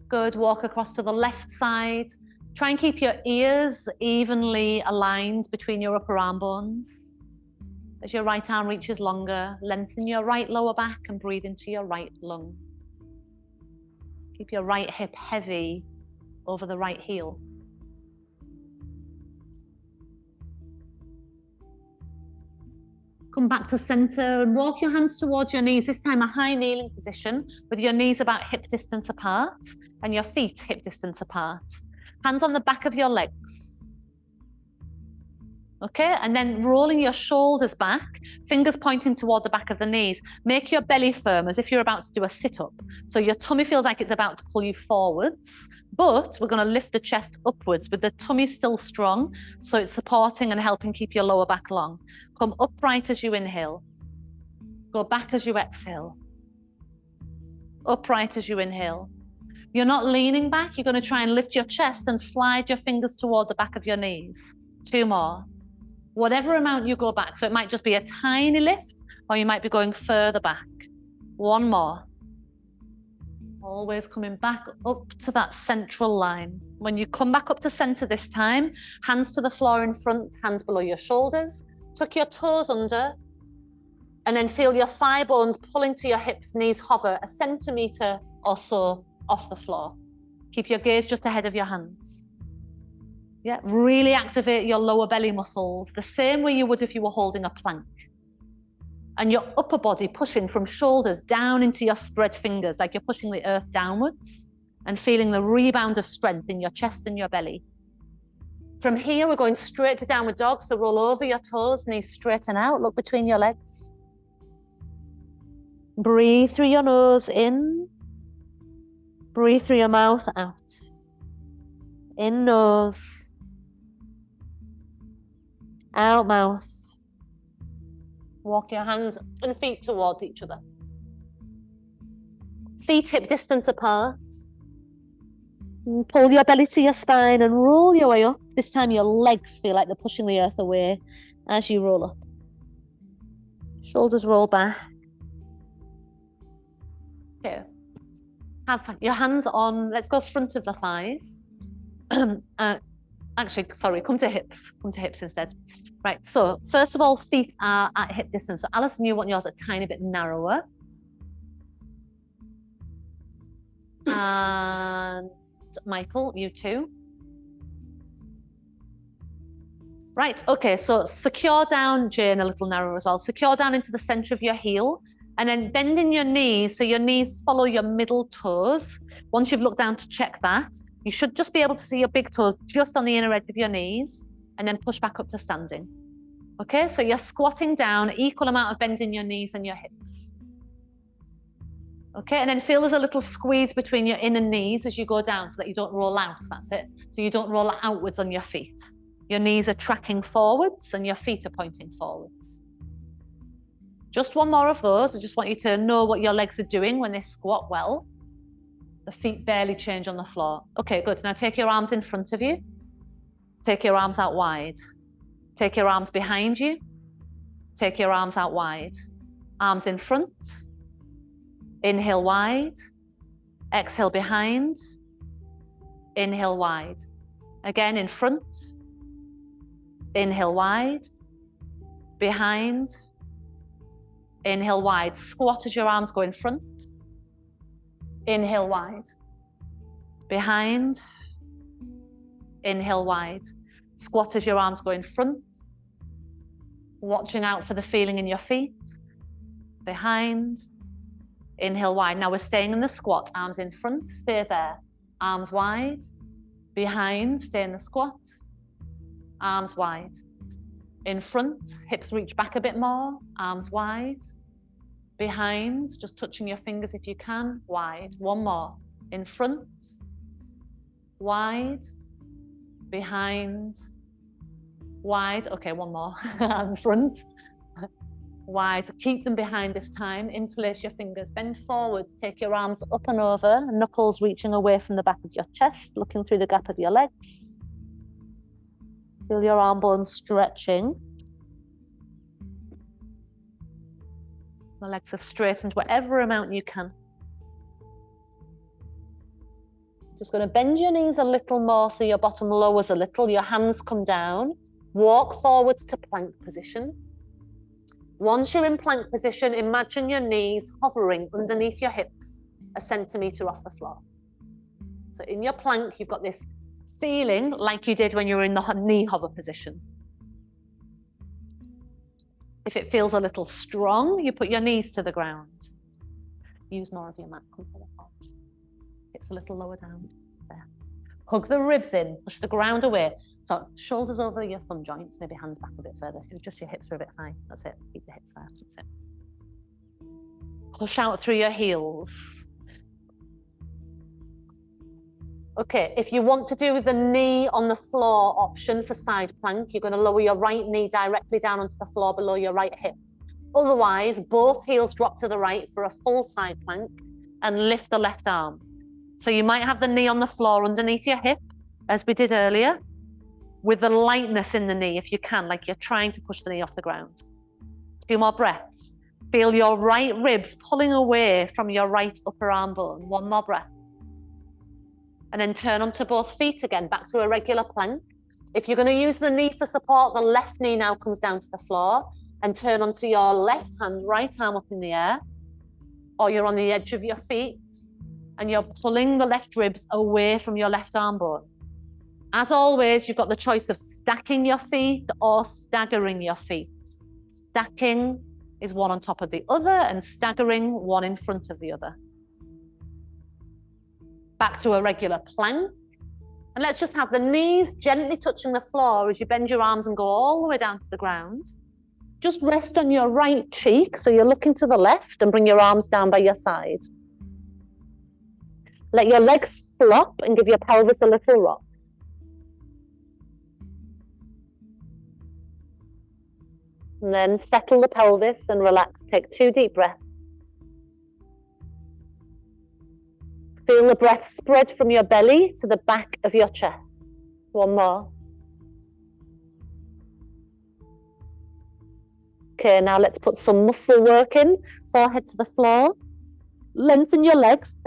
Good, walk across to the left side. Try and keep your ears evenly aligned between your upper arm bones. As your right arm reaches longer, lengthen your right lower back and breathe into your right lung. Keep your right hip heavy over the right heel. Come back to center and walk your hands towards your knees, this time a high kneeling position with your knees about hip distance apart and your feet hip distance apart. Hands on the back of your legs. Okay, and then rolling your shoulders back, fingers pointing toward the back of the knees. Make your belly firm as if you're about to do a sit-up. So your tummy feels like it's about to pull you forwards, but we're going to lift the chest upwards with the tummy still strong, so it's supporting and helping keep your lower back long. Come upright as you inhale. Go back as you exhale. Upright as you inhale. You're not leaning back. You're going to try and lift your chest and slide your fingers toward the back of your knees. 2 more. Whatever amount you go back. So it might just be a tiny lift, or you might be going further back. 1 more. Always coming back up to that central line. When you come back up to center this time, hands to the floor in front, hands below your shoulders. Tuck your toes under, and then feel your thigh bones pulling to your hips, knees hover 1 centimeter or so off the floor. Keep your gaze just ahead of your hands. Yeah, really activate your lower belly muscles, the same way you would if you were holding a plank. And your upper body pushing from shoulders down into your spread fingers, like you're pushing the earth downwards, and feeling the rebound of strength in your chest and your belly. From here, we're going straight to downward dog, so roll over your toes, knees straighten out, look between your legs. Breathe through your nose in, breathe through your mouth out. In nose, out mouth. Walk your hands and feet towards each other. Feet hip distance apart. And pull your belly to your spine and roll your way up. This time your legs feel like they're pushing the earth away as you roll up. Shoulders roll back. Okay. Have your hands on, let's go front of the thighs. Actually, sorry, come to hips instead. Right, so first of all, feet are at hip distance. So Alison, you want yours a tiny bit narrower. And Michael, you too. Right, okay, so secure down, Jane, a little narrower as well. Secure down into the center of your heel, and then bending your knees, so your knees follow your middle toes. Once you've looked down to check that, you should just be able to see your big toe just on the inner edge of your knees, and then push back up to standing. Okay, so you're squatting down, equal amount of bend in your knees and your hips. Okay, and then feel there's a little squeeze between your inner knees as you go down so that you don't roll out, that's it. So you don't roll outwards on your feet. Your knees are tracking forwards and your feet are pointing forwards. Just 1 more of those. I just want you to know what your legs are doing when they squat well. The feet barely change on the floor. Okay, good. Now take your arms in front of you. Take your arms out wide. Take your arms behind you. Take your arms out wide. Arms in front. Inhale wide. Exhale behind. Inhale wide. Again in front. Inhale wide. Behind. Inhale wide. Squat as your arms go in front. Inhale wide. Behind. Inhale wide. Squat as your arms go in front. Watching out for the feeling in your feet. Behind. Inhale wide. Now we're staying in the squat. Arms in front, stay there. Arms wide. Behind, stay in the squat. Arms wide. In front, hips reach back a bit more. Arms wide. Behind, just touching your fingers if you can. Wide. 1 more. In front. Wide. Behind. Wide. Okay, 1 more. In front. wide. Keep them behind this time. Interlace your fingers. Bend forwards. Take your arms up and over. Knuckles reaching away from the back of your chest, looking through the gap of your legs. Feel your arm bones stretching. The legs have straightened whatever amount you can. Just going to bend your knees a little more so your bottom lowers a little. Your hands come down. Walk forwards to plank position. Once you're in plank position, imagine your knees hovering underneath your hips, a centimetre off the floor. So in your plank, you've got this feeling like you did when you were in the knee hover position. If it feels a little strong, you put your knees to the ground. Use more of your mat comfort. Hips a little lower down. There. Hug the ribs in, push the ground away. So shoulders over your thumb joints, maybe hands back a bit further. Just your hips are a bit high. That's it. Keep the hips there. That's it. Push out through your heels. Okay, if you want to do the knee on the floor option for side plank, you're going to lower your right knee directly down onto the floor below your right hip. Otherwise, both heels drop to the right for a full side plank and lift the left arm. So you might have the knee on the floor underneath your hip, as we did earlier, with the lightness in the knee if you can, like you're trying to push the knee off the ground. 2 more breaths. Feel your right ribs pulling away from your right upper arm bone. 1 more breath. And then turn onto both feet again, back to a regular plank. If you're going to use the knee for support, the left knee now comes down to the floor and turn onto your left hand, right arm up in the air, or you're on the edge of your feet and you're pulling the left ribs away from your left arm bone. As always, you've got the choice of stacking your feet or staggering your feet. Stacking is one on top of the other and staggering one in front of the other. Back to a regular plank. And let's just have the knees gently touching the floor as you bend your arms and go all the way down to the ground. Just rest on your right cheek, so you're looking to the left, and bring your arms down by your side. Let your legs flop and give your pelvis a little rock. And then settle the pelvis and relax. Take 2 deep breaths. Feel the breath spread from your belly to the back of your chest. 1 more. Okay, now let's put some muscle work in. Forehead to the floor. Lengthen your legs.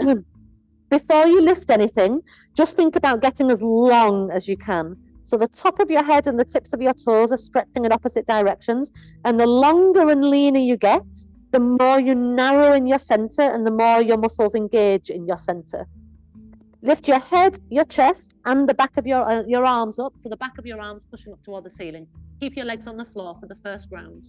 Before you lift anything, just think about getting as long as you can. So the top of your head and the tips of your toes are stretching in opposite directions. And the longer and leaner you get, the more you narrow in your center and the more your muscles engage in your center. Lift your head, your chest, and the back of your arms up. So the back of your arms pushing up toward the ceiling. Keep your legs on the floor for the first round.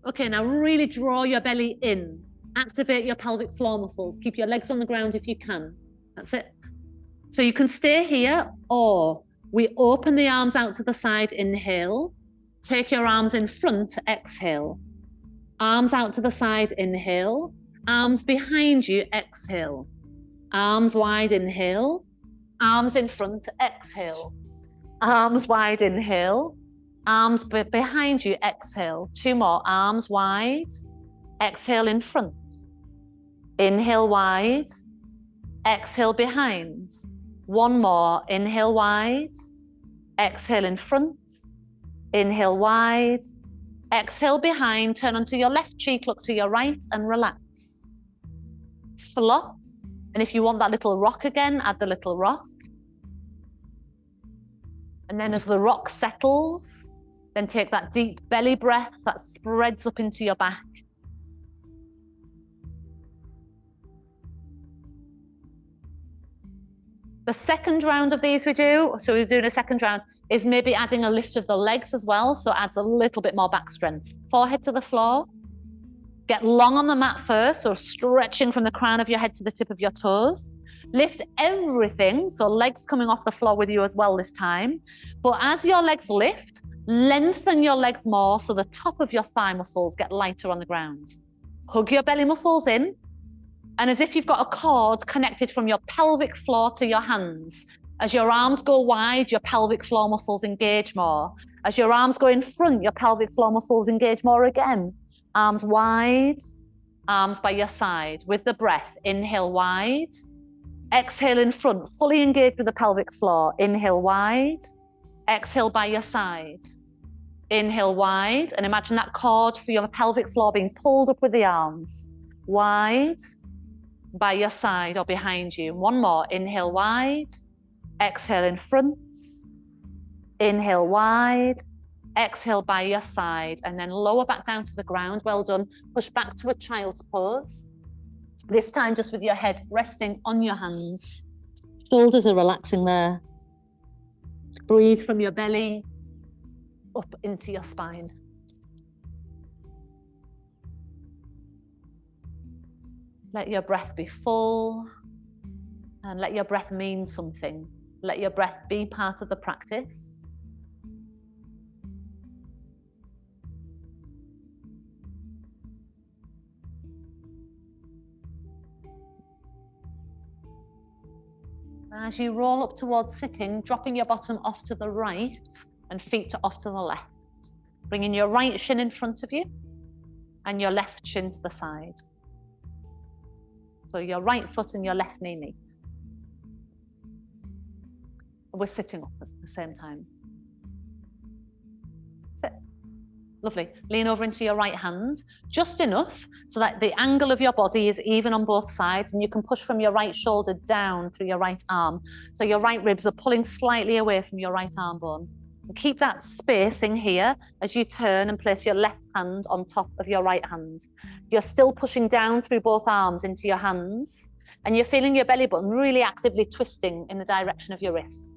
Okay, now really draw your belly in. Activate your pelvic floor muscles. Keep your legs on the ground if you can. That's it. So you can stay here, or we open the arms out to the side, inhale. Take your arms in front, exhale. Arms out to the side, inhale. Arms behind you, exhale. Arms wide, inhale. Arms in front, exhale. Arms wide, inhale. Arms behind you, exhale. 2 more, arms wide. Exhale in front. Inhale wide. Exhale behind. 1 more, inhale wide. Exhale in front. Inhale wide. Exhale behind, turn onto your left cheek, look to your right and relax. Flop. And if you want that little rock again, add the little rock. And then as the rock settles, then take that deep belly breath that spreads up into your back. The second round of these we do, so we're doing a second round, is maybe adding a lift of the legs as well, so adds a little bit more back strength. Forehead to the floor. Get long on the mat first, so stretching from the crown of your head to the tip of your toes. Lift everything, so legs coming off the floor with you as well this time. But as your legs lift, lengthen your legs more so the top of your thigh muscles get lighter on the ground. Hug your belly muscles in. And as if you've got a cord connected from your pelvic floor to your hands. As your arms go wide, your pelvic floor muscles engage more. As your arms go in front, your pelvic floor muscles engage more again. Arms wide, arms by your side. With the breath, inhale wide, exhale in front, fully engage with the pelvic floor. Inhale wide, exhale by your side. Inhale wide, and imagine that cord for your pelvic floor being pulled up with the arms. Wide, by your side or behind you. One more, inhale wide, exhale in front, inhale wide, exhale by your side, and then lower back down to the ground. Well done. Push back to a child's pose. This time just with your head resting on your hands. Shoulders are relaxing there. Breathe from your belly up into your spine. Let your breath be full, and let your breath mean something. Let your breath be part of the practice. As you roll up towards sitting, dropping your bottom off to the right and feet off to the left. Bringing your right shin in front of you and your left shin to the side. So your right foot and your left knee meet. We're sitting up at the same time. Sit. Lovely. Lean over into your right hand, just enough so that the angle of your body is even on both sides, and you can push from your right shoulder down through your right arm. So your right ribs are pulling slightly away from your right arm bone. And keep that spacing here as you turn and place your left hand on top of your right hand. You're still pushing down through both arms into your hands, and you're feeling your belly button really actively twisting in the direction of your wrist.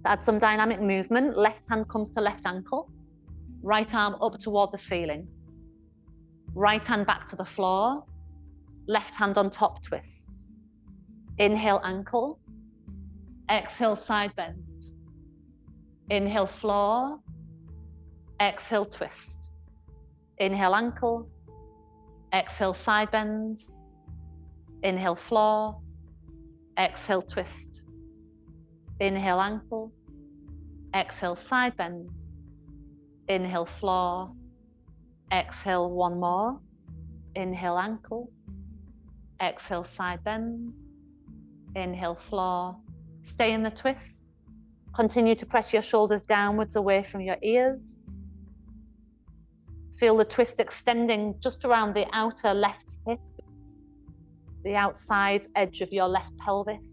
To add some dynamic movement, left hand comes to left ankle, right arm up toward the ceiling. Right hand back to the floor, left hand on top twist. Inhale ankle, exhale side bend. Inhale floor, exhale twist. Inhale ankle, exhale side bend. Inhale floor, exhale twist. Inhale ankle, exhale side bend. Inhale floor, exhale one more. Inhale ankle, exhale side bend. Inhale floor, stay in the twist. Continue to press your shoulders downwards away from your ears. Feel the twist extending just around the outer left hip, the outside edge of your left pelvis.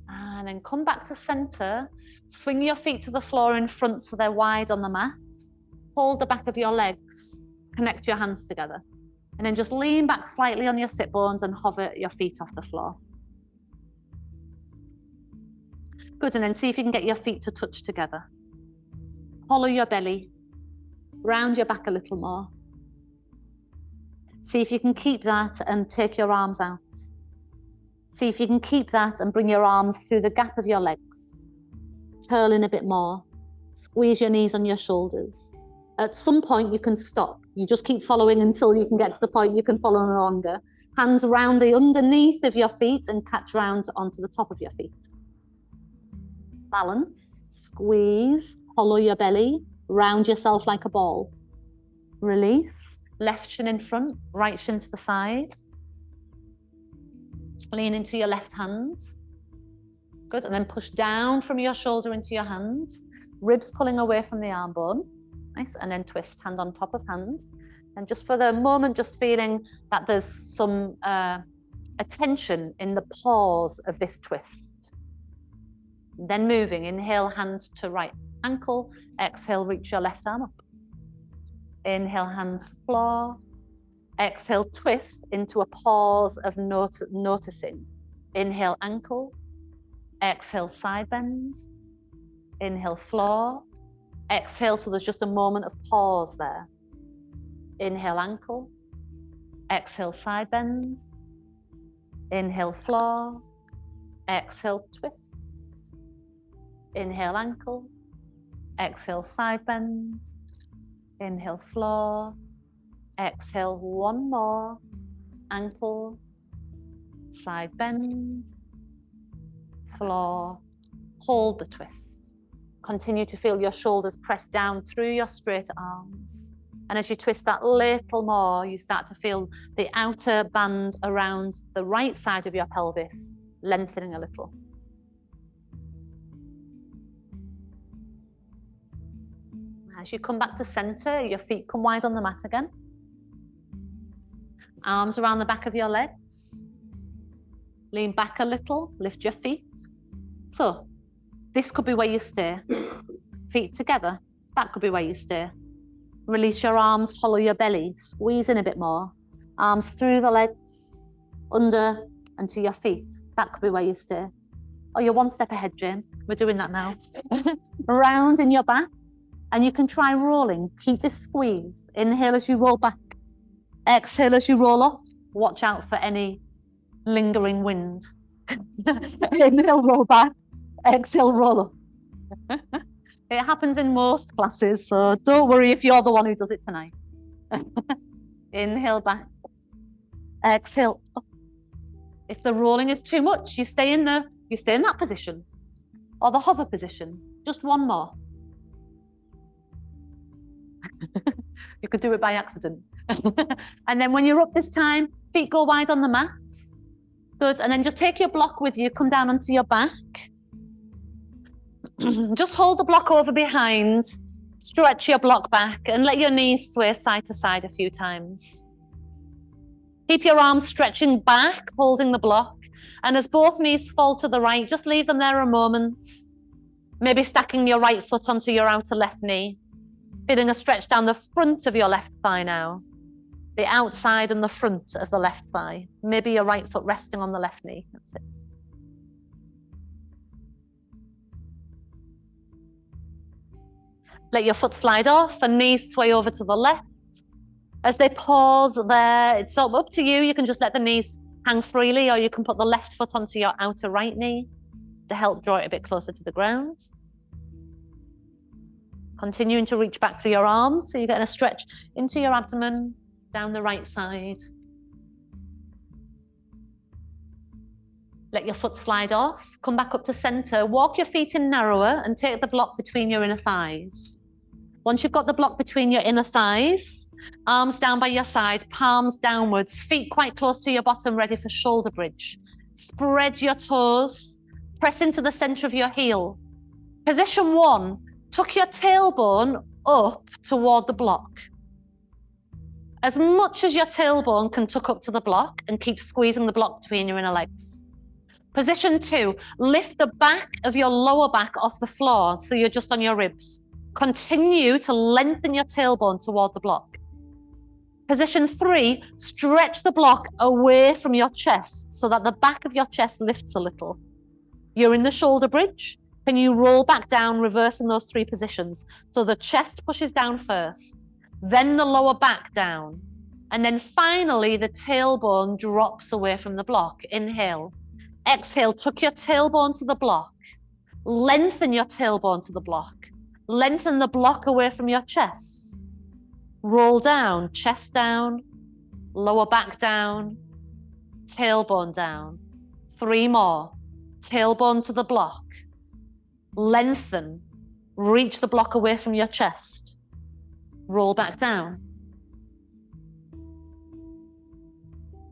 And then come back to center. Swing your feet to the floor in front so they're wide on the mat. Hold the back of your legs. Connect your hands together. And then just lean back slightly on your sit bones and hover your feet off the floor. Good, and then see if you can get your feet to touch together. Hollow your belly. Round your back a little more. See if you can keep that and take your arms out. See if you can keep that and bring your arms through the gap of your legs. Curl in a bit more. Squeeze your knees on your shoulders. At some point you can stop. You just keep following until you can get to the point you can follow no longer. Hands around the underneath of your feet and catch round onto the top of your feet. Balance, squeeze, hollow your belly, round yourself like a ball. Release, left shin in front, right shin to the side. Lean into your left hand. Good, and then push down from your shoulder into your hand. Ribs pulling away from the arm bone. Nice, and then twist, hand on top of hand. And just for the moment, just feeling that there's some attention in the pause of this twist. Then moving, inhale, hand to right ankle. Exhale, reach your left arm up. Inhale, hand to floor. Exhale, twist into a pause of noticing. Inhale, ankle. Exhale, side bend. Inhale, floor. Exhale, so there's just a moment of pause there. Inhale, ankle. Exhale, side bend. Inhale, floor. Exhale, twist. Inhale, ankle. Exhale, side bend. Inhale, floor. Exhale, one more. Ankle. Side bend. Floor. Hold the twist. Continue to feel your shoulders press down through your straight arms. And as you twist that little more, you start to feel the outer band around the right side of your pelvis lengthening a little. As you come back to center, your feet come wide on the mat again. Arms around the back of your legs. Lean back a little, lift your feet. So, this could be where you stay. Feet together, that could be where you stay. Release your arms, hollow your belly, squeeze in a bit more. Arms through the legs, under and to your feet. That could be where you stay. Oh, you're one step ahead, Jane. We're doing that now. Round in your back, and you can try rolling. Keep this squeeze. Inhale as you roll back. Exhale as you roll up. Watch out for any lingering wind. Inhale, roll back. Exhale, roll up. It happens in most classes, so don't worry if you're the one who does it tonight. Inhale back. Exhale up. If the rolling is too much, you stay in that position or the hover position. Just one more. You could do it by accident. And then when you're up this time, feet go wide on the mat. Good. And then just take your block with you, come down onto your back. Just hold the block over behind, stretch your block back and let your knees sway side to side a few times. Keep your arms stretching back, holding the block. And as both knees fall to the right, just leave them there a moment. Maybe stacking your right foot onto your outer left knee. Feeling a stretch down the front of your left thigh now. The outside and the front of the left thigh. Maybe your right foot resting on the left knee. That's it. Let your foot slide off and knees sway over to the left. As they pause there, it's up to you. You can just let the knees hang freely, or you can put the left foot onto your outer right knee to help draw it a bit closer to the ground. Continuing to reach back through your arms, so you're getting a stretch into your abdomen, down the right side. Let your foot slide off, come back up to center, walk your feet in narrower and take the block between your inner thighs. Once you've got the block between your inner thighs, arms down by your side, palms downwards, feet quite close to your bottom, ready for shoulder bridge. Spread your toes, press into the center of your heel. Position 1, tuck your tailbone up toward the block. As much as your tailbone can tuck up to the block and keep squeezing the block between your inner legs. Position 2, lift the back of your lower back off the floor so you're just on your ribs. Continue to lengthen your tailbone toward the block. Position 3, stretch the block away from your chest so that the back of your chest lifts a little. You're in the shoulder bridge. Can you roll back down, reversing those 3 positions? So the chest pushes down first, then the lower back down, and then finally the tailbone drops away from the block. Inhale. Exhale, tuck your tailbone to the block. Lengthen your tailbone to the block. Lengthen the block away from your chest. Roll down, chest down, lower back down, tailbone down. 3 more. Tailbone to the block. Lengthen. Reach the block away from your chest. Roll back down.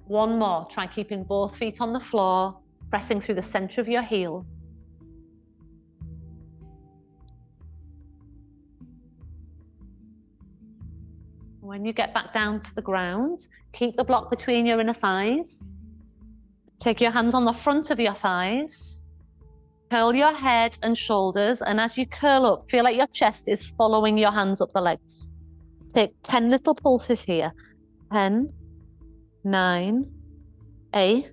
1 more. Try keeping both feet on the floor, pressing through the center of your heel. When you get back down to the ground, keep the block between your inner thighs. Take your hands on the front of your thighs. Curl your head and shoulders, and as you curl up, feel like your chest is following your hands up the legs. Take 10 little pulses here. 10, 9, 8,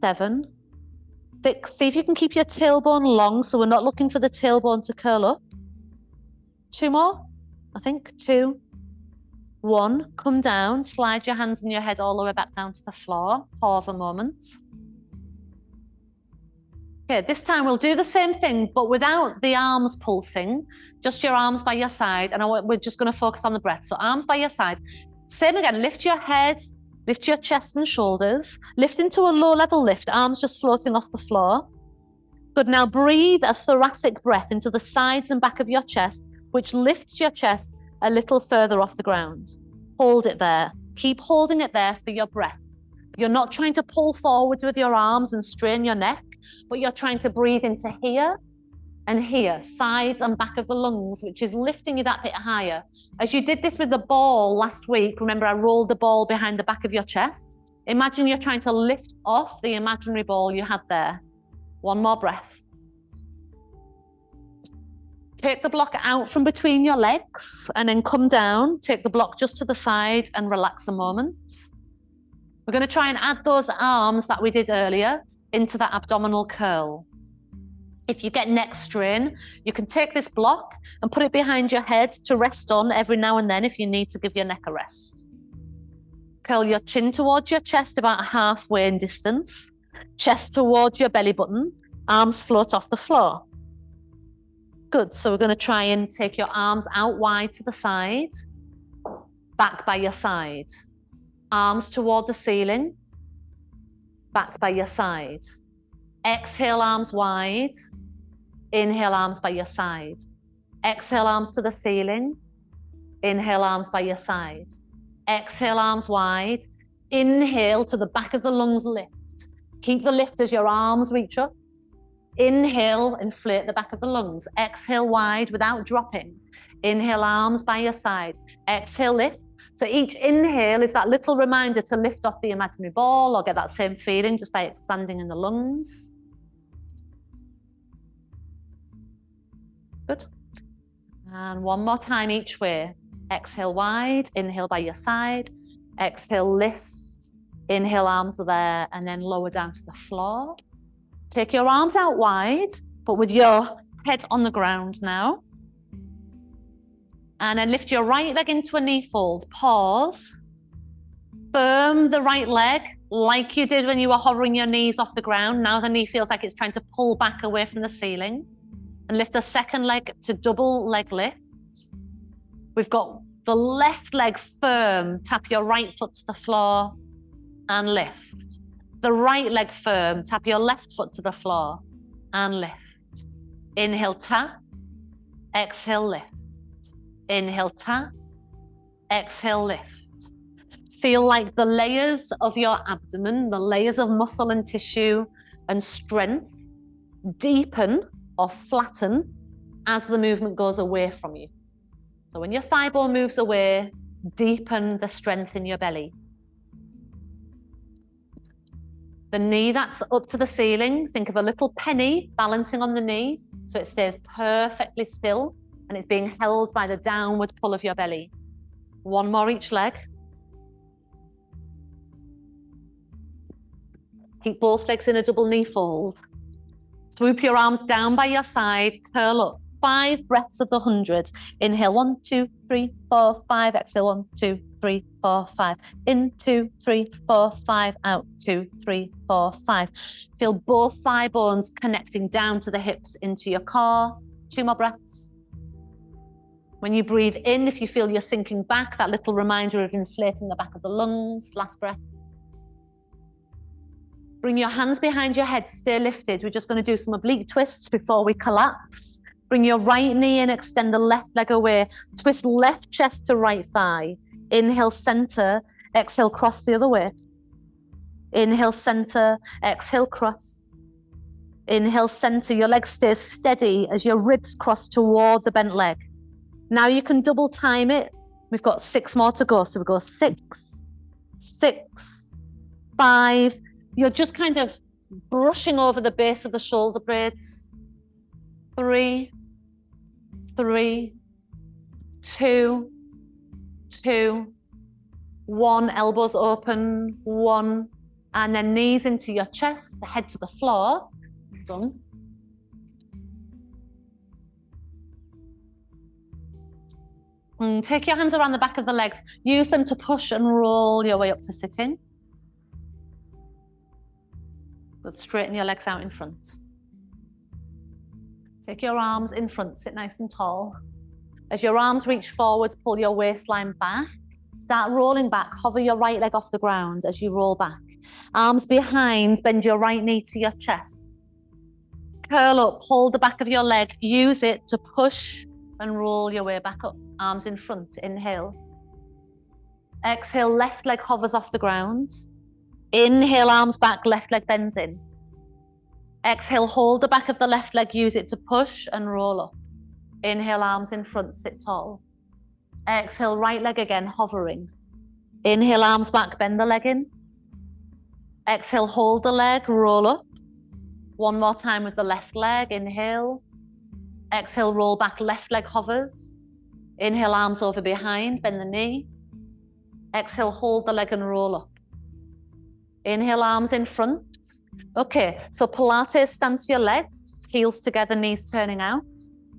7, 6. See if you can keep your tailbone long, so we're not looking for the tailbone to curl up. 2 more, I think. 2, 1. Come down, slide your hands and your head all the way back down to the floor. Pause a moment. Okay, this time we'll do the same thing, but without the arms pulsing, just your arms by your side, and we're just going to focus on the breath. So arms by your side. Same again, lift your head, lift your chest and shoulders, lift into a low level lift, arms just floating off the floor. Good, now breathe a thoracic breath into the sides and back of your chest, which lifts your chest a little further off the ground. Hold it there. Keep holding it there for your breath. You're not trying to pull forwards with your arms and strain your neck, but you're trying to breathe into here and here, sides and back of the lungs, which is lifting you that bit higher. As you did this with the ball last week, remember I rolled the ball behind the back of your chest? Imagine you're trying to lift off the imaginary ball you had there. One more breath. Take the block out from between your legs and then come down. Take the block just to the side and relax a moment. We're going to try and add those arms that we did earlier into that abdominal curl. If you get neck strain, you can take this block and put it behind your head to rest on every now and then if you need to give your neck a rest. Curl your chin towards your chest about halfway in distance. Chest towards your belly button, arms float off the floor. Good, so we're going to try and take your arms out wide to the side, back by your side. Arms toward the ceiling, back by your side. Exhale, arms wide. Inhale, arms by your side. Exhale, arms to the ceiling. Inhale, arms by your side. Exhale, arms wide. Inhale to the back of the lungs, lift. Keep the lift as your arms reach up. Inhale, inflate the back of the lungs. Exhale wide without dropping. Inhale, arms by your side. Exhale, lift. So each inhale is that little reminder to lift off the imaginary ball or get that same feeling just by expanding in the lungs. Good. And one more time each way. Exhale wide, inhale by your side. Exhale, lift. Inhale, arms there, and then lower down to the floor. Take your arms out wide, but with your head on the ground now. And then lift your right leg into a knee fold. Pause. Firm the right leg like you did when you were hovering your knees off the ground. Now the knee feels like it's trying to pull back away from the ceiling. And lift the second leg to double leg lift. We've got the left leg firm. Tap your right foot to the floor and lift. The right leg firm. Tap your left foot to the floor and lift. Inhale, tap. Exhale, lift. Inhale, tap. Exhale, lift. Feel like the layers of your abdomen, the layers of muscle and tissue and strength deepen or flatten as the movement goes away from you. So when your thigh bone moves away, deepen the strength in your belly. The knee that's up to the ceiling, think of a little penny balancing on the knee so it stays perfectly still and it's being held by the downward pull of your belly. One more each leg. Keep both legs in a double knee fold. Swoop your arms down by your side, curl up. 5 breaths of the 100. Inhale, 1, 2, 3, 4, 5. Exhale, 1, 2, 3, 4, 5. In, 2, 3, 4, 5. Out, 2, 3, 4, 5. Feel both thigh bones connecting down to the hips into your core. 2 more breaths. When you breathe in, if you feel you're sinking back, that little reminder of inflating the back of the lungs. Last breath. Bring your hands behind your head, stay lifted. We're just going to do some oblique twists before we collapse. Bring your right knee in, extend the left leg away. Twist left chest to right thigh. Inhale, center. Exhale, cross the other way. Inhale, center. Exhale, cross. Inhale, center. Your leg stays steady as your ribs cross toward the bent leg. Now you can double time it. We've got 6 more to go. So we go 6, 6, 5. You're just kind of brushing over the base of the shoulder blades. 3, 3, 2, 2, 1. Elbows open, 1. And then knees into your chest, the head to the floor. Done. And take your hands around the back of the legs. Use them to push and roll your way up to sitting. Good. Straighten your legs out in front. Take your arms in front, sit nice and tall. As your arms reach forwards, pull your waistline back. Start rolling back, hover your right leg off the ground as you roll back. Arms behind, bend your right knee to your chest. Curl up, hold the back of your leg, use it to push and roll your way back up. Arms in front, inhale. Exhale, left leg hovers off the ground. Inhale, arms back, left leg bends in. Exhale, hold the back of the left leg, use it to push and roll up. Inhale, arms in front, sit tall. Exhale, right leg again, hovering. Inhale, arms back, bend the leg in. Exhale, hold the leg, roll up. One more time with the left leg, inhale. Exhale, roll back, left leg hovers. Inhale, arms over behind, bend the knee. Exhale, hold the leg and roll up. Inhale, arms in front. Okay, so Pilates, stance your legs, heels together, knees turning out.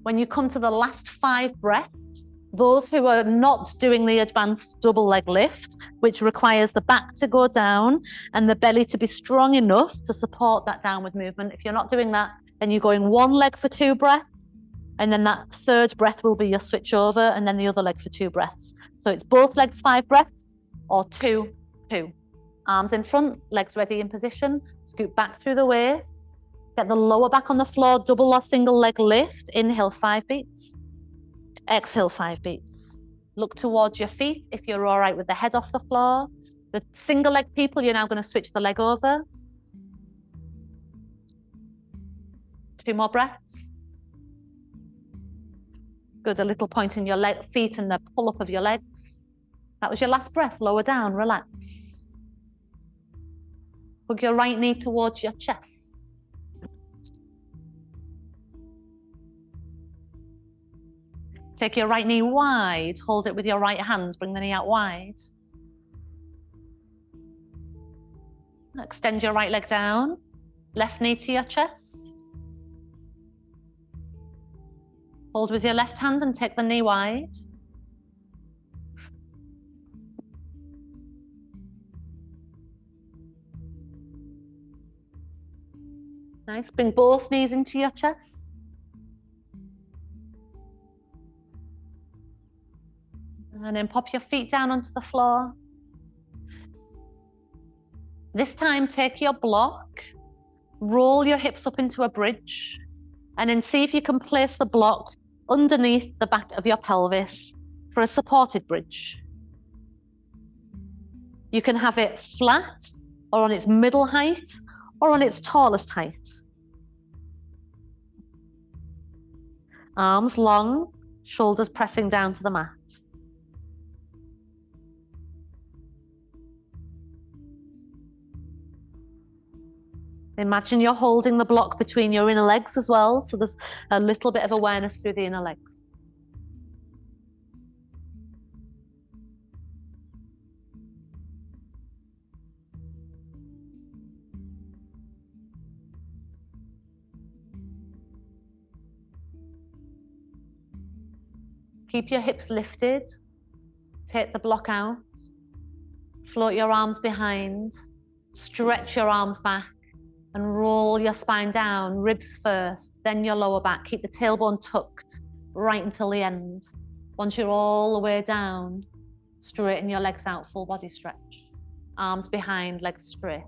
When you come to the last 5 breaths, those who are not doing the advanced double leg lift, which requires the back to go down and the belly to be strong enough to support that downward movement. If you're not doing that, then you're going one leg for 2 breaths, and then that 3rd breath will be your switch over, and then the other leg for 2 breaths. So it's both legs 5 breaths, or 2, 2. Arms in front, legs ready in position, scoot back through the waist, get the lower back on the floor, double or single leg lift, inhale 5 beats, exhale 5 beats. Look towards your feet if you're all right with the head off the floor. The single leg people, you're now going to switch the leg over. 2 more breaths. Good, a little point in your feet and the pull up of your legs. That was your last breath, lower down, relax. Hug your right knee towards your chest. Take your right knee wide, hold it with your right hand, bring the knee out wide. Extend your right leg down, left knee to your chest. Hold with your left hand and take the knee wide. Nice, bring both knees into your chest. And then pop your feet down onto the floor. This time, take your block, roll your hips up into a bridge, and then see if you can place the block underneath the back of your pelvis for a supported bridge. You can have it flat, or on its middle height, or on its tallest height. Arms long, shoulders pressing down to the mat. Imagine you're holding the block between your inner legs as well, so there's a little bit of awareness through the inner legs. Keep your hips lifted, take the block out, float your arms behind, stretch your arms back, and roll your spine down, ribs first, then your lower back. Keep the tailbone tucked right until the end. Once you're all the way down, straighten your legs out, full body stretch. Arms behind, legs straight.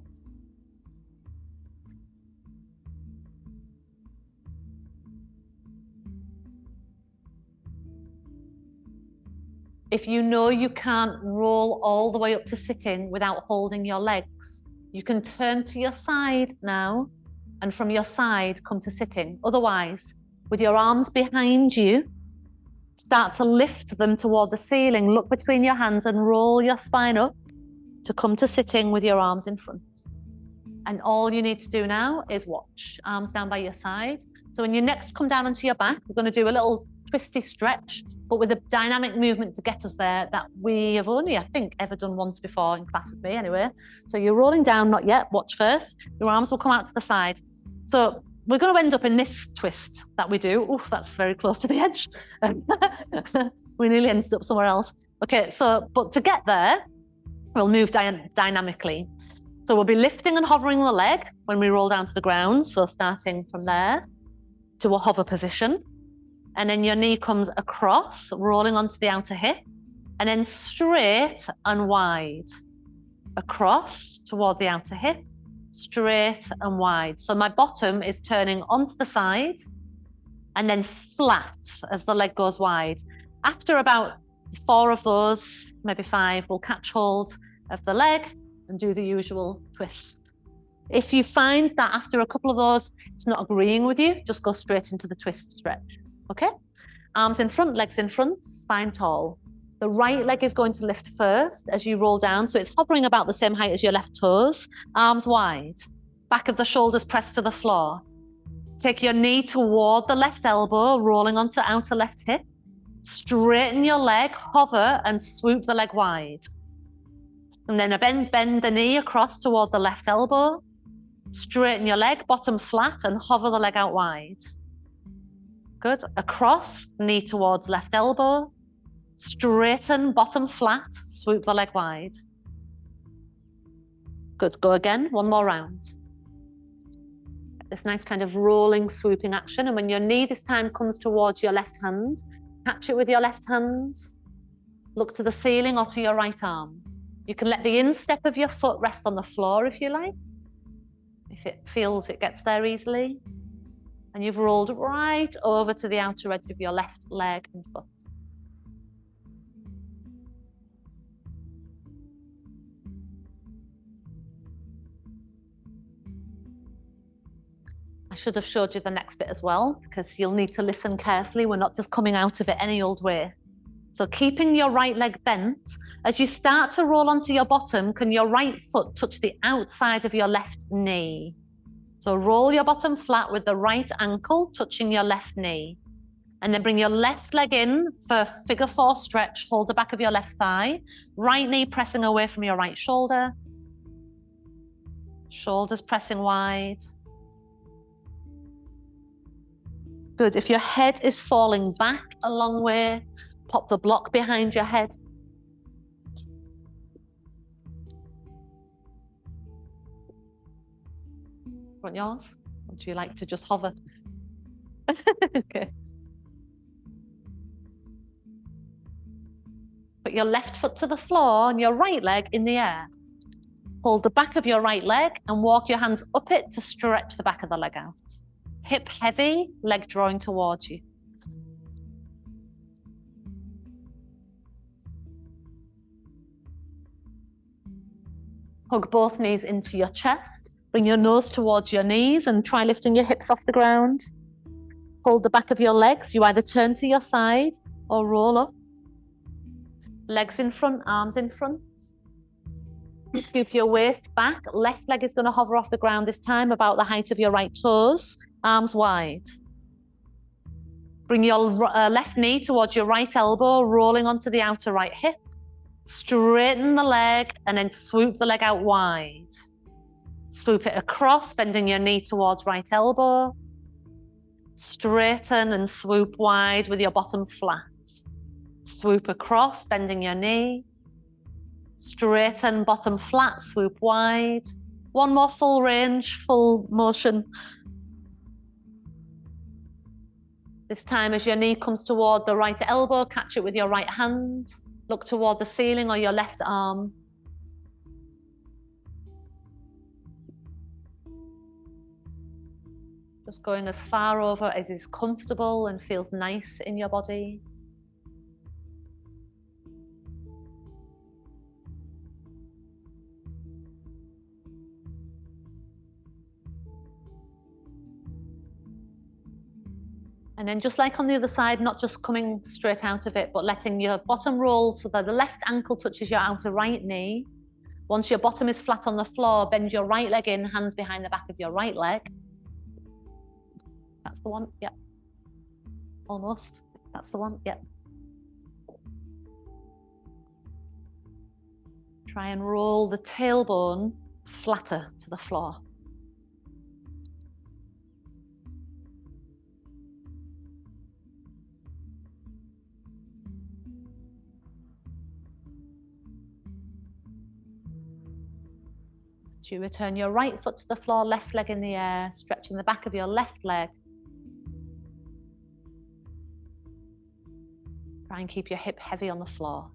If you know you can't roll all the way up to sitting without holding your legs, you can turn to your side now, and from your side, come to sitting. Otherwise, with your arms behind you, start to lift them toward the ceiling. Look between your hands and roll your spine up to come to sitting with your arms in front. And all you need to do now is watch. Arms down by your side. So when you next come down onto your back, we're going to do a little twisty stretch, but with a dynamic movement to get us there that we have only, I think, ever done once before in class with me anyway. So you're rolling down, not yet, watch first. Your arms will come out to the side. So we're going to end up in this twist that we do. Oof, that's very close to the edge. We nearly ended up somewhere else. Okay, so, but to get there, we'll move dynamically. So we'll be lifting and hovering the leg when we roll down to the ground. So starting from there to a hover position. And then your knee comes across, rolling onto the outer hip, and then straight and wide. Across toward the outer hip, straight and wide. So my bottom is turning onto the side and then flat as the leg goes wide. After about 4 of those, maybe 5, we'll catch hold of the leg and do the usual twist. If you find that after a couple of those, it's not agreeing with you, just go straight into the twist stretch, okay? Arms in front, legs in front, spine tall. The right leg is going to lift first as you roll down, so it's hovering about the same height as your left toes. Arms wide, back of the shoulders pressed to the floor. Take your knee toward the left elbow, rolling onto outer left hip. Straighten your leg, hover, and swoop the leg wide. And then bend the knee across toward the left elbow. Straighten your leg, bottom flat, and hover the leg out wide. Good. Across, knee towards left elbow. Straighten, bottom flat, swoop the leg wide. Good. Go again. One more round. This nice kind of rolling, swooping action. And when your knee this time comes towards your left hand, catch it with your left hand. Look to the ceiling or to your right arm. You can let the instep of your foot rest on the floor if you like. If it feels it gets there easily. And you've rolled right over to the outer edge of your left leg and foot. I should have showed you the next bit as well, because you'll need to listen carefully. We're not just coming out of it any old way. So keeping your right leg bent, as you start to roll onto your bottom, can your right foot touch the outside of your left knee? So roll your bottom flat with the right ankle touching your left knee. And then bring your left leg in for figure 4 stretch. Hold the back of your left thigh. Right knee pressing away from your right shoulder. Shoulders pressing wide. Good. If your head is falling back a long way, pop the block behind your head. Want yours? Or do you like to just hover? Okay. Put your left foot to the floor and your right leg in the air. Hold the back of your right leg and walk your hands up it to stretch the back of the leg out. Hip heavy, leg drawing towards you. Hug both knees into your chest. Bring your nose towards your knees and try lifting your hips off the ground. Hold the back of your legs. You either turn to your side or roll up. Legs in front, arms in front. Scoop your waist back. Left leg is going to hover off the ground this time, about the height of your right toes. Arms wide. Bring your left knee towards your right elbow, rolling onto the outer right hip. Straighten the leg and then swoop the leg out wide. Swoop it across, bending your knee towards right elbow. Straighten and swoop wide with your bottom flat. Swoop across, bending your knee. Straighten, bottom flat, swoop wide. One more full range, full motion. This time as your knee comes toward the right elbow, catch it with your right hand. Look toward the ceiling or your left arm. Just going as far over as is comfortable and feels nice in your body. And then just like on the other side, not just coming straight out of it, but letting your bottom roll so that the left ankle touches your outer right knee. Once your bottom is flat on the floor, bend your right leg in, hands behind the back of your right leg. That's the one, yep. Almost, that's the one, yep. Try and roll the tailbone flatter to the floor. As you return your right foot to the floor, left leg in the air, stretching the back of your left leg. Try and keep your hip heavy on the floor.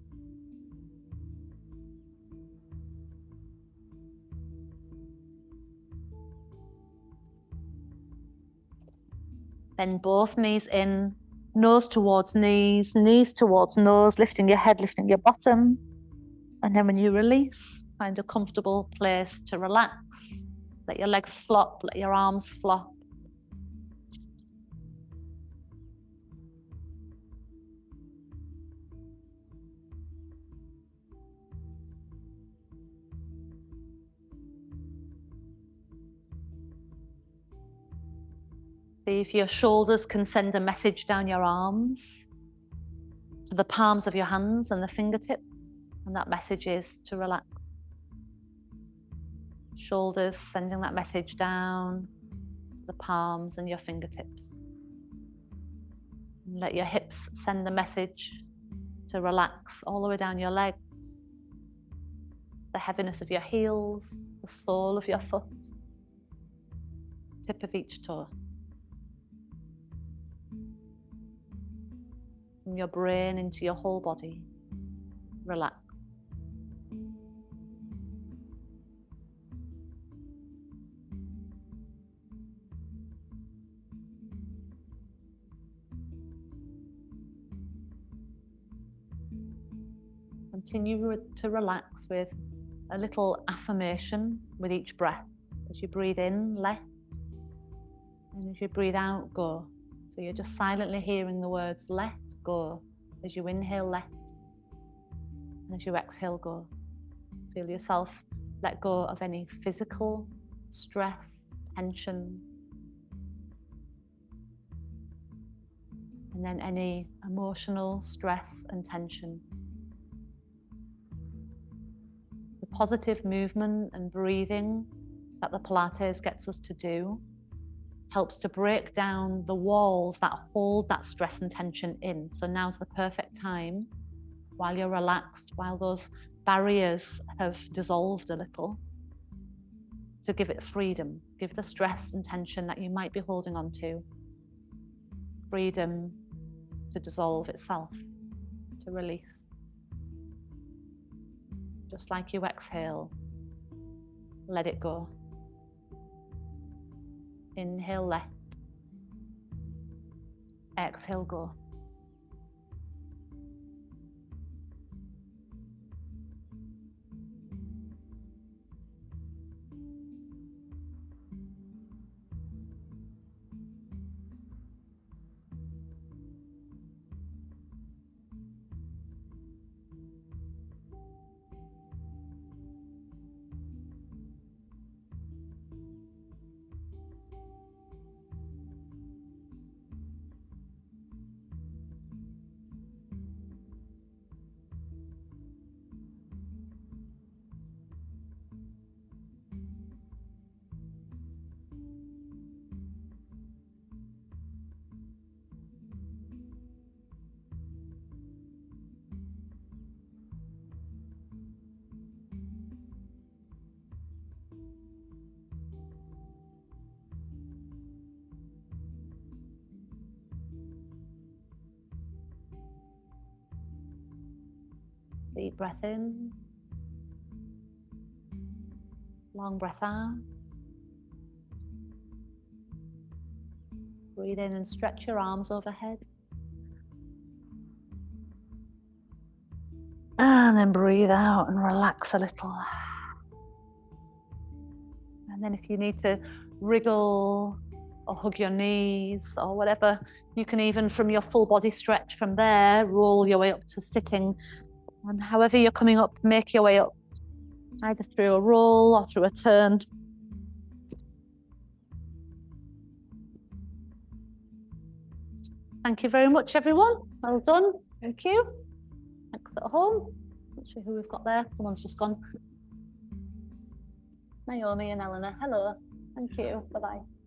Bend both knees in, nose towards knees, knees towards nose, lifting your head, lifting your bottom. And then when you release, find a comfortable place to relax. Let your legs flop, let your arms flop. See if your shoulders can send a message down your arms to the palms of your hands and the fingertips. And that message is to relax. Shoulders sending that message down to the palms and your fingertips. And let your hips send the message to relax all the way down your legs, the heaviness of your heels, the sole of your foot, tip of each toe. From your brain into your whole body, relax. Continue to relax with a little affirmation with each breath. As you breathe in, let, and as you breathe out, go. So you're just silently hearing the words let go. As you inhale, let, and as you exhale, go. Feel yourself let go of any physical stress, tension, and then any emotional stress and tension. The positive movement and breathing that the Pilates gets us to do helps to break down the walls that hold that stress and tension in. So now's the perfect time, while you're relaxed, while those barriers have dissolved a little, to give it freedom. Give the stress and tension that you might be holding on to freedom to dissolve itself, to release. Just like you exhale, let it go. Inhale, let. Exhale, go. Deep breath in, long breath out. Breathe in and stretch your arms overhead. And then breathe out and relax a little. And then if you need to wriggle or hug your knees or whatever, you can even, from your full body stretch from there, roll your way up to sitting. And however you're coming up, make your way up, either through a roll or through a turn. Thank you very much, everyone. Well done. Thank you. Thanks at home. Not sure who we've got there. Someone's just gone. Naomi and Eleanor. Hello. Thank you. Bye-bye.